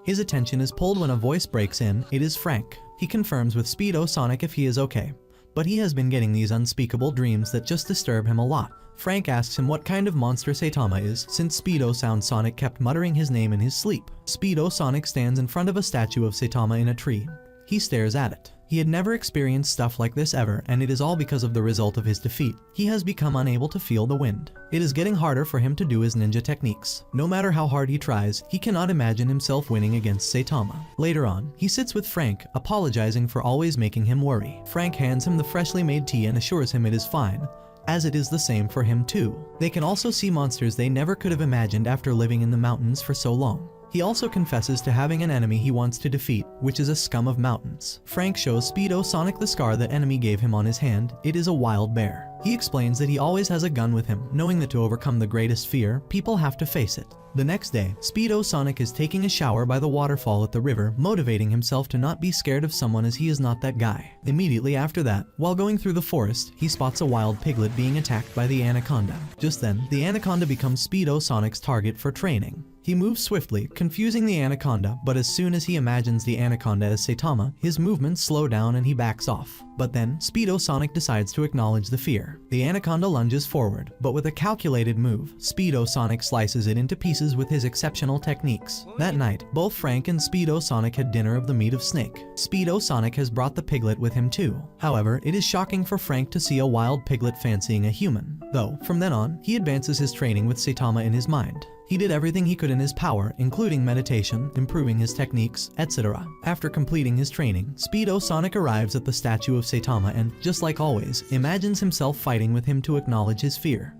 His attention is pulled when a voice breaks in. It is Frank. He confirms with Speedo Sonic if he is okay. But he has been getting these unspeakable dreams that just disturb him a lot. Frank asks him what kind of monster Saitama is, since Speedo Sound Sonic kept muttering his name in his sleep. Speedo Sonic stands in front of a statue of Saitama in a tree. He stares at it. He had never experienced stuff like this ever, and it is all because of the result of his defeat. He has become unable to feel the wind. It is getting harder for him to do his ninja techniques. No matter how hard he tries, he cannot imagine himself winning against Saitama. Later on, he sits with Frank, apologizing for always making him worry. Frank hands him the freshly made tea and assures him it is fine, as it is the same for him too. They can also see monsters they never could have imagined after living in the mountains for so long. He also confesses to having an enemy he wants to defeat, which is a scum of mountains. Frank shows Speedo Sonic the scar that enemy gave him on his hand. It is a wild bear. He explains that he always has a gun with him, knowing that to overcome the greatest fear, people have to face it. The next day, Speedo Sonic is taking a shower by the waterfall at the river, motivating himself to not be scared of someone as he is not that guy. Immediately after that, while going through the forest, he spots a wild piglet being attacked by the anaconda. Just then, the anaconda becomes Speedo Sonic's target for training. He moves swiftly, confusing the anaconda, but as soon as he imagines the anaconda as Saitama, his movements slow down and he backs off. But then, Speedo Sonic decides to acknowledge the fear. The anaconda lunges forward, but with a calculated move, Speedo Sonic slices it into pieces with his exceptional techniques. That night, both Frank and Speedo Sonic had dinner of the meat of snake. Speedo Sonic has brought the piglet with him too. However, it is shocking for Frank to see a wild piglet fancying a human. Though, from then on, he advances his training with Saitama in his mind. He did everything he could in his power, including meditation, improving his techniques, etc. After completing his training, Speedo Sonic arrives at the statue of Saitama and, just like always, imagines himself fighting with him to acknowledge his fear.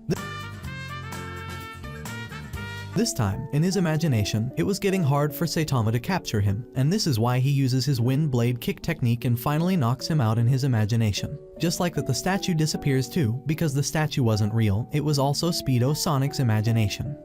This time, in his imagination, it was getting hard for Saitama to capture him, and this is why he uses his wind blade kick technique and finally knocks him out in his imagination. Just like that, the statue disappears too, because the statue wasn't real, it was also Speedo Sonic's imagination.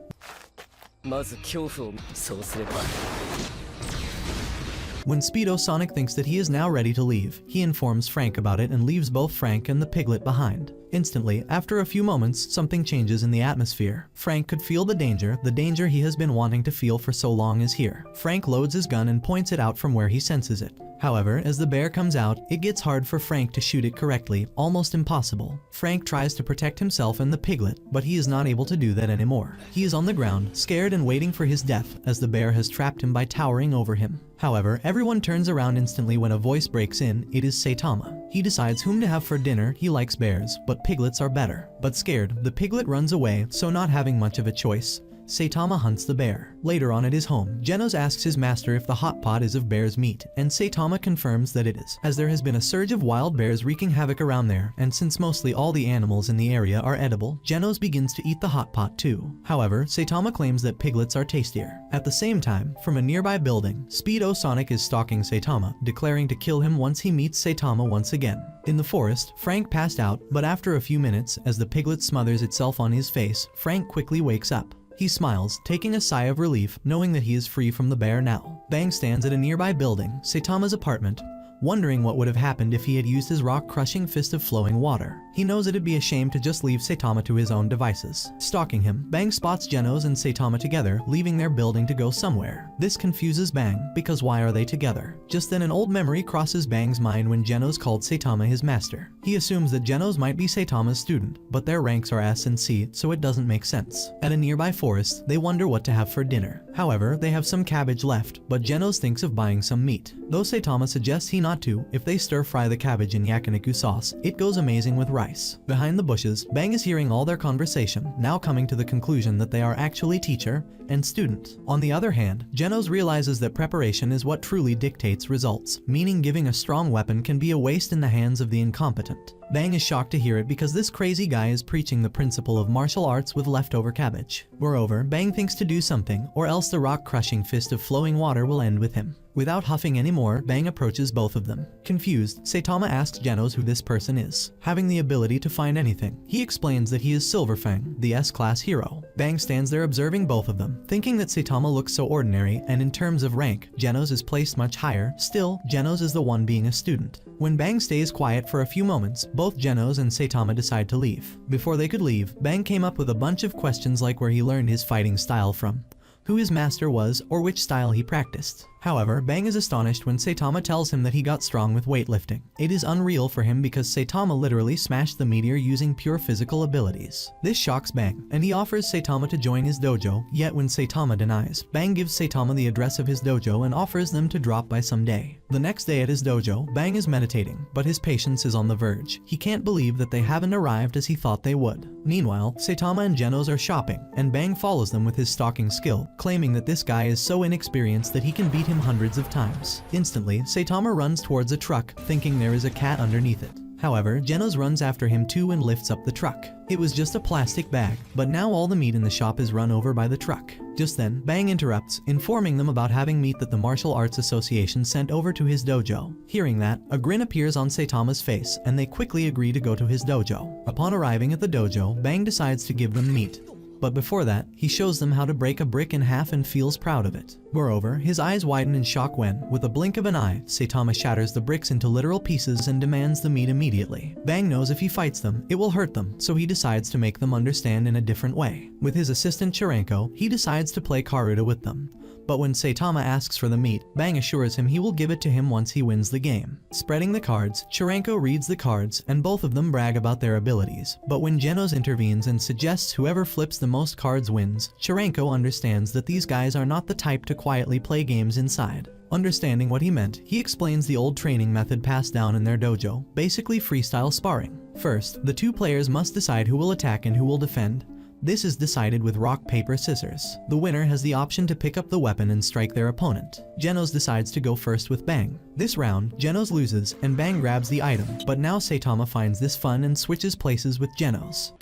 When Speedo Sonic thinks that he is now ready to leave, he informs Frank about it and leaves both Frank and the piglet behind. Instantly, after a few moments, something changes in the atmosphere. Frank could feel the danger he has been wanting to feel for so long is here. Frank loads his gun and points it out from where he senses it. However, as the bear comes out, it gets hard for Frank to shoot it correctly, almost impossible. Frank tries to protect himself and the piglet, but he is not able to do that anymore. He is on the ground, scared and waiting for his death, as the bear has trapped him by towering over him. However, everyone turns around instantly when a voice breaks in. It is Saitama. He decides whom to have for dinner. He likes bears, but piglets are better. But scared, the piglet runs away, so not having much of a choice, Saitama hunts the bear. Later on at his home, Genos asks his master if the hot pot is of bear's meat, and Saitama confirms that it is, as there has been a surge of wild bears wreaking havoc around there, and since mostly all the animals in the area are edible, Genos begins to eat the hot pot too. However, Saitama claims that piglets are tastier. At the same time, from a nearby building, Speedo Sonic is stalking Saitama, declaring to kill him once he meets Saitama once again. In the forest, Frank passed out, but after a few minutes, as the piglet smothers itself on his face, Frank quickly wakes up. He smiles, taking a sigh of relief, knowing that he is free from the bear now. Bang stands at a nearby building, Saitama's apartment, wondering what would have happened if he had used his rock-crushing fist of flowing water. He knows it'd be a shame to just leave Saitama to his own devices. Stalking him, Bang spots Genos and Saitama together, leaving their building to go somewhere. This confuses Bang, because why are they together? Just then an old memory crosses Bang's mind when Genos called Saitama his master. He assumes that Genos might be Saitama's student, but their ranks are S and C, so it doesn't make sense. At a nearby forest, they wonder what to have for dinner. However, they have some cabbage left, but Genos thinks of buying some meat. Though Saitama suggests he not to, if they stir-fry the cabbage in yakiniku sauce, it goes amazing with rice. Behind the bushes, Bang is hearing all their conversation, now coming to the conclusion that they are actually teacher and student. On the other hand, Genos realizes that preparation is what truly dictates results, meaning giving a strong weapon can be a waste in the hands of the incompetent. Bang is shocked to hear it because this crazy guy is preaching the principle of martial arts with leftover cabbage. Moreover, Bang thinks to do something, or else the rock-crushing fist of flowing water will end with him. Without huffing anymore, Bang approaches both of them. Confused, Saitama asks Genos who this person is. Having the ability to find anything, he explains that he is Silverfang, the S-class hero. Bang stands there observing both of them, thinking that Saitama looks so ordinary, and in terms of rank, Genos is placed much higher. Still, Genos is the one being a student. When Bang stays quiet for a few moments, both Genos and Saitama decide to leave. Before they could leave, Bang came up with a bunch of questions like where he learned his fighting style from, who his master was, or which style he practiced. However, Bang is astonished when Saitama tells him that he got strong with weightlifting. It is unreal for him because Saitama literally smashed the meteor using pure physical abilities. This shocks Bang, and he offers Saitama to join his dojo, yet when Saitama denies, Bang gives Saitama the address of his dojo and offers them to drop by someday. The next day at his dojo, Bang is meditating, but his patience is on the verge. He can't believe that they haven't arrived as he thought they would. Meanwhile, Saitama and Genos are shopping, and Bang follows them with his stalking skill, claiming that this guy is so inexperienced that he can beat him hundreds of times. Instantly, Saitama runs towards a truck, thinking there is a cat underneath it. However, Genos runs after him too and lifts up the truck. It was just a plastic bag, but now all the meat in the shop is run over by the truck. Just then, Bang interrupts, informing them about having meat that the Martial Arts Association sent over to his dojo. Hearing that, a grin appears on Saitama's face, and they quickly agree to go to his dojo. Upon arriving at the dojo, Bang decides to give them meat. But before that, he shows them how to break a brick in half and feels proud of it. Moreover, his eyes widen in shock when, with a blink of an eye, Saitama shatters the bricks into literal pieces and demands the meat immediately. Bang knows if he fights them, it will hurt them, so he decides to make them understand in a different way. With his assistant Chirenko, he decides to play Karuta with them. But when Saitama asks for the meat, Bang assures him he will give it to him once he wins the game. Spreading the cards, Chirenko reads the cards, and both of them brag about their abilities. But when Genos intervenes and suggests whoever flips the most cards wins, Chirenko understands that these guys are not the type to quietly play games inside. Understanding what he meant, he explains the old training method passed down in their dojo, basically freestyle sparring. First, the two players must decide who will attack and who will defend. This is decided with rock, paper, scissors. The winner has the option to pick up the weapon and strike their opponent. Genos decides to go first with Bang. This round, Genos loses and Bang grabs the item, but now Saitama finds this fun and switches places with Genos.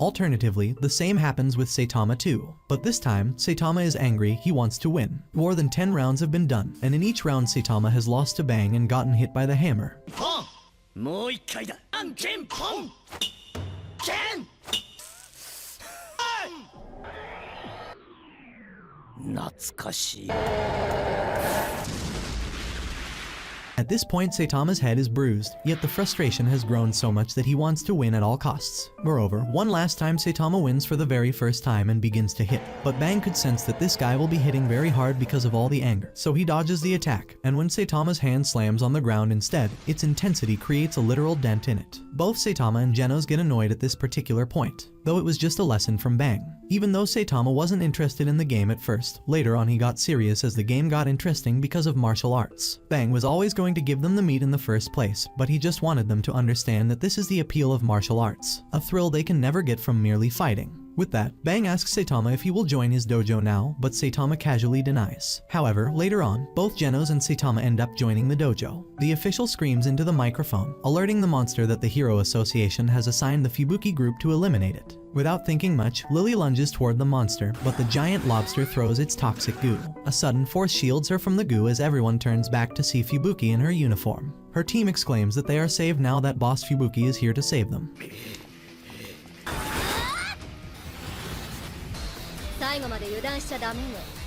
Alternatively, the same happens with Saitama too. But this time, Saitama is angry, he wants to win. More than 10 rounds have been done, and in each round Saitama has lost to Bang and gotten hit by the hammer. At this point, Saitama's head is bruised, yet the frustration has grown so much that he wants to win at all costs. Moreover, one last time Saitama wins for the very first time and begins to hit, but Bang could sense that this guy will be hitting very hard because of all the anger, so he dodges the attack, and when Saitama's hand slams on the ground instead, its intensity creates a literal dent in it. Both Saitama and Genos get annoyed at this particular point, though it was just a lesson from Bang. Even though Saitama wasn't interested in the game at first, later on he got serious as the game got interesting because of martial arts. Bang was always going to give them the meat in the first place, but he just wanted them to understand that this is the appeal of martial arts, a thrill they can never get from merely fighting. With that, Bang asks Saitama if he will join his dojo now, but Saitama casually denies. However, later on, both Genos and Saitama end up joining the dojo. The official screams into the microphone, alerting the monster that the Hero Association has assigned the Fubuki group to eliminate it. Without thinking much, Lily lunges toward the monster, but the giant lobster throws its toxic goo. A sudden force shields her from the goo as everyone turns back to see Fubuki in her uniform. Her team exclaims that they are saved now that Boss Fubuki is here to save them.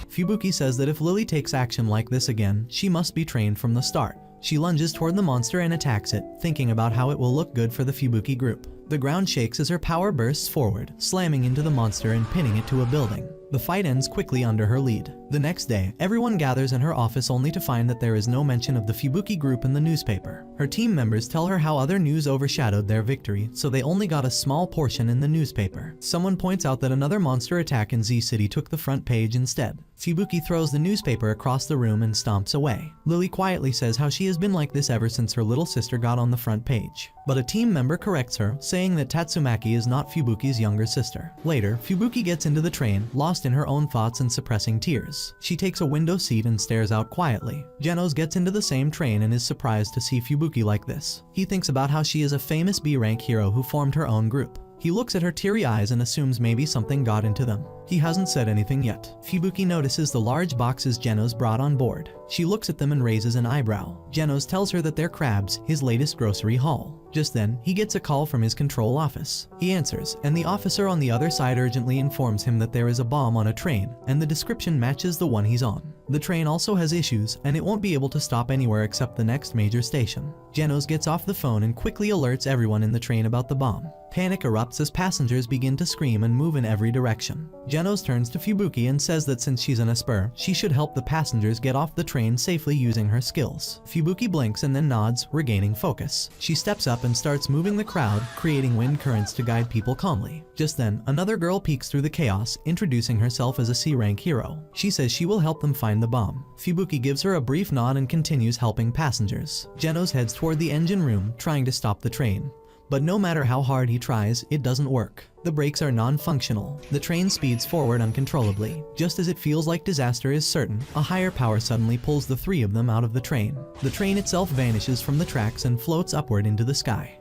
Fubuki says that if Lily takes action like this again, she must be trained from the start. She lunges toward the monster and attacks it, thinking about how it will look good for the Fubuki group. The ground shakes as her power bursts forward, slamming into the monster and pinning it to a building. The fight ends quickly under her lead. The next day, everyone gathers in her office only to find that there is no mention of the Fubuki group in the newspaper. Her team members tell her how other news overshadowed their victory, so they only got a small portion in the newspaper. Someone points out that another monster attack in Z City took the front page instead. Fubuki throws the newspaper across the room and stomps away. Lily quietly says how she has been like this ever since her little sister got on the front page. But a team member corrects her, saying that Tatsumaki is not Fubuki's younger sister. Later, Fubuki gets into the train, lost in her own thoughts and suppressing tears. She takes a window seat and stares out quietly. Genos gets into the same train and is surprised to see Fubuki like this. He thinks about how she is a famous B-rank hero who formed her own group. He looks at her teary eyes and assumes maybe something got into them. He hasn't said anything yet. Fubuki notices the large boxes Genos brought on board. She looks at them and raises an eyebrow. Genos tells her that they're crabs, his latest grocery haul. Just then, he gets a call from his control office. He answers, and the officer on the other side urgently informs him that there is a bomb on a train, and the description matches the one he's on. The train also has issues, and it won't be able to stop anywhere except the next major station. Genos gets off the phone and quickly alerts everyone in the train about the bomb. Panic erupts as passengers begin to scream and move in every direction. Genos turns to Fubuki and says that since she's an Esper, she should help the passengers get off the train safely using her skills. Fubuki blinks and then nods, regaining focus. She steps up and starts moving the crowd, creating wind currents to guide people calmly. Just then, another girl peeks through the chaos, introducing herself as a C-rank hero. She says she will help them find the bomb. Fubuki gives her a brief nod and continues helping passengers. Genos heads toward the engine room, trying to stop the train. But no matter how hard he tries, it doesn't work. The brakes are non-functional. The train speeds forward uncontrollably. Just as it feels like disaster is certain, a higher power suddenly pulls the three of them out of the train. The train itself vanishes from the tracks and floats upward into the sky.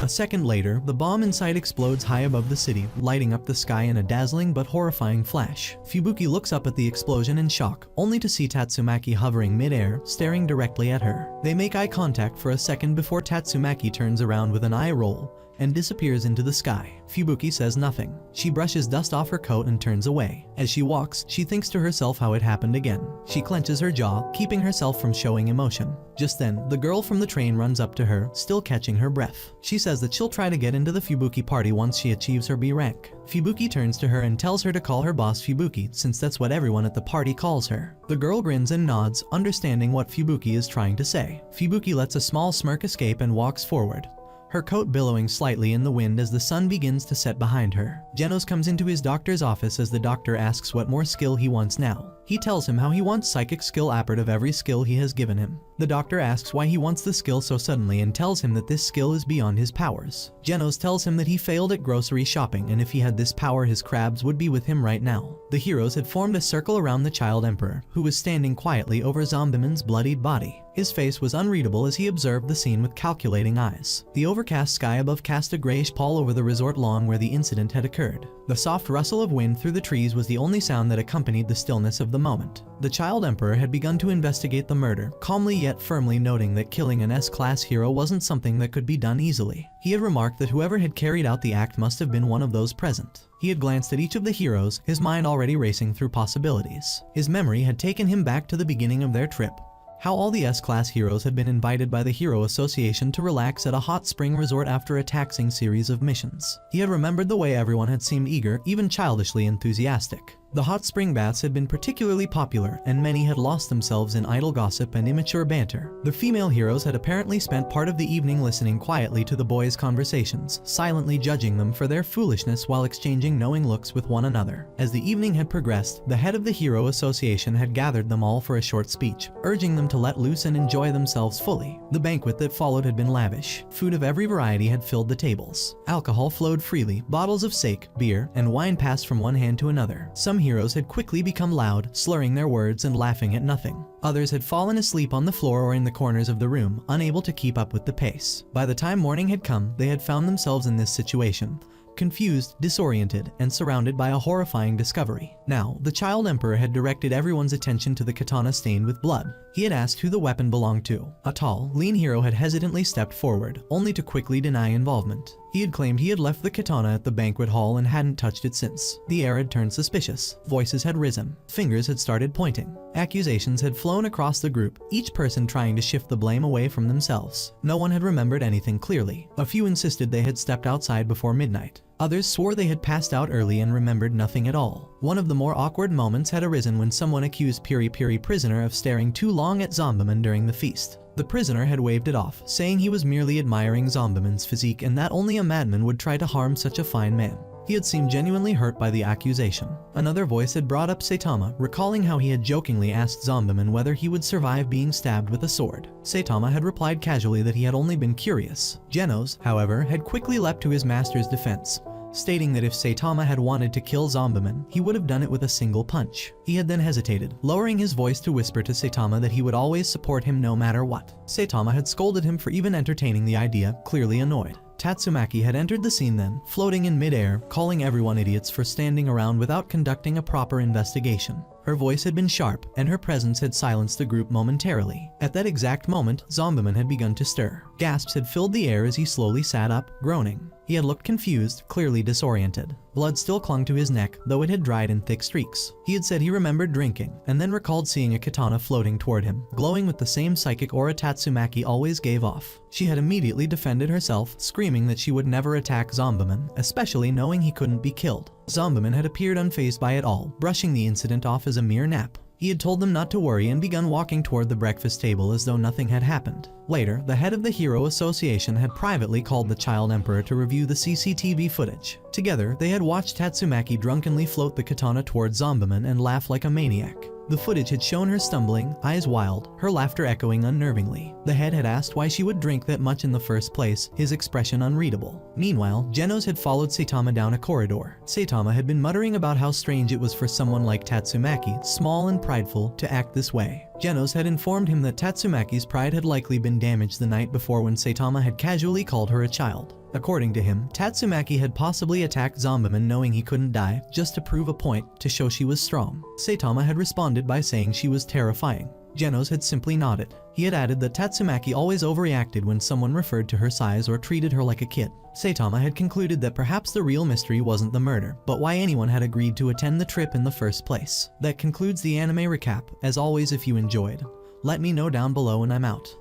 A second later, the bomb inside explodes high above the city, lighting up the sky in a dazzling but horrifying flash. Fubuki looks up at the explosion in shock, only to see Tatsumaki hovering mid-air, staring directly at her. They make eye contact for a second before Tatsumaki turns around with an eye roll and disappears into the sky. Fubuki says nothing. She brushes dust off her coat and turns away. As she walks, she thinks to herself how it happened again. She clenches her jaw, keeping herself from showing emotion. Just then, the girl from the train runs up to her, still catching her breath. She says that she'll try to get into the Fubuki party once she achieves her B rank. Fubuki turns to her and tells her to call her boss Fubuki, since that's what everyone at the party calls her. The girl grins and nods, understanding what Fubuki is trying to say. Fubuki lets a small smirk escape and walks forward, her coat billowing slightly in the wind as the sun begins to set behind her. Genos comes into his doctor's office as the doctor asks what more skill he wants now. He tells him how he wants psychic skill appart of every skill he has given him. The doctor asks why he wants the skill so suddenly and tells him that this skill is beyond his powers. Genos tells him that he failed at grocery shopping, and if he had this power his crabs would be with him right now. The heroes had formed a circle around the child emperor, who was standing quietly over Zombiman's bloodied body. His face was unreadable as he observed the scene with calculating eyes. The overcast sky above cast a grayish pall over the resort lawn where the incident had occurred. The soft rustle of wind through the trees was the only sound that accompanied the stillness of the moment. The child emperor had begun to investigate the murder, calmly yet firmly noting that killing an S-class hero wasn't something that could be done easily. He had remarked that whoever had carried out the act must have been one of those present. He had glanced at each of the heroes, his mind already racing through possibilities. His memory had taken him back to the beginning of their trip. How all the S-class heroes had been invited by the Hero Association to relax at a hot spring resort after a taxing series of missions. He had remembered the way everyone had seemed eager, even childishly enthusiastic. The hot spring baths had been particularly popular, and many had lost themselves in idle gossip and immature banter. The female heroes had apparently spent part of the evening listening quietly to the boys' conversations, silently judging them for their foolishness while exchanging knowing looks with one another. As the evening had progressed, the head of the Hero Association had gathered them all for a short speech, urging them to let loose and enjoy themselves fully. The banquet that followed had been lavish. Food of every variety had filled the tables. Alcohol flowed freely, bottles of sake, beer, and wine passed from one hand to another. Some heroes had quickly become loud, slurring their words and laughing at nothing. Others had fallen asleep on the floor or in the corners of the room, unable to keep up with the pace. By the time morning had come, they had found themselves in this situation, confused, disoriented, and surrounded by a horrifying discovery. Now, the child emperor had directed everyone's attention to the katana stained with blood. He had asked who the weapon belonged to. A tall, lean hero had hesitantly stepped forward, only to quickly deny involvement. He had claimed he had left the katana at the banquet hall and hadn't touched it since. The air had turned suspicious. Voices had risen. Fingers had started pointing. Accusations had flown across the group, each person trying to shift the blame away from themselves. No one had remembered anything clearly. A few insisted they had stepped outside before midnight. Others swore they had passed out early and remembered nothing at all. One of the more awkward moments had arisen when someone accused Piri Piri prisoner of staring too long at Zombiman during the feast. The prisoner had waved it off, saying he was merely admiring Zombiman's physique and that only a madman would try to harm such a fine man. He had seemed genuinely hurt by the accusation. Another voice had brought up Saitama, recalling how he had jokingly asked Zombiman whether he would survive being stabbed with a sword. Saitama had replied casually that he had only been curious. Genos, however, had quickly leapt to his master's defense, stating that if Saitama had wanted to kill Zombieman, he would have done it with a single punch. He had then hesitated, lowering his voice to whisper to Saitama that he would always support him no matter what. Saitama had scolded him for even entertaining the idea, clearly annoyed. Tatsumaki had entered the scene then, floating in midair, calling everyone idiots for standing around without conducting a proper investigation. Her voice had been sharp, and her presence had silenced the group momentarily. At that exact moment, Zombieman had begun to stir. Gasps had filled the air as he slowly sat up, groaning. He had looked confused, clearly disoriented. Blood still clung to his neck, though it had dried in thick streaks. He had said he remembered drinking, and then recalled seeing a katana floating toward him, glowing with the same psychic aura Tatsumaki always gave off. She had immediately defended herself, screaming that she would never attack Zombieman, especially knowing he couldn't be killed. Zombieman had appeared unfazed by it all, brushing the incident off as a mere nap. He had told them not to worry and begun walking toward the breakfast table as though nothing had happened. Later, the head of the Hero Association had privately called the Child Emperor to review the CCTV footage. Together, they had watched Tatsumaki drunkenly float the katana toward Zombieman and laugh like a maniac. The footage had shown her stumbling, eyes wild, her laughter echoing unnervingly. The head had asked why she would drink that much in the first place, his expression unreadable. Meanwhile, Genos had followed Saitama down a corridor. Saitama had been muttering about how strange it was for someone like Tatsumaki, small and prideful, to act this way. Genos had informed him that Tatsumaki's pride had likely been damaged the night before when Saitama had casually called her a child. According to him, Tatsumaki had possibly attacked Zombieman knowing he couldn't die, just to prove a point, to show she was strong. Saitama had responded by saying she was terrifying. Genos had simply nodded. He had added that Tatsumaki always overreacted when someone referred to her size or treated her like a kid. Saitama had concluded that perhaps the real mystery wasn't the murder, but why anyone had agreed to attend the trip in the first place. That concludes the anime recap. As always, if you enjoyed, let me know down below and I'm out.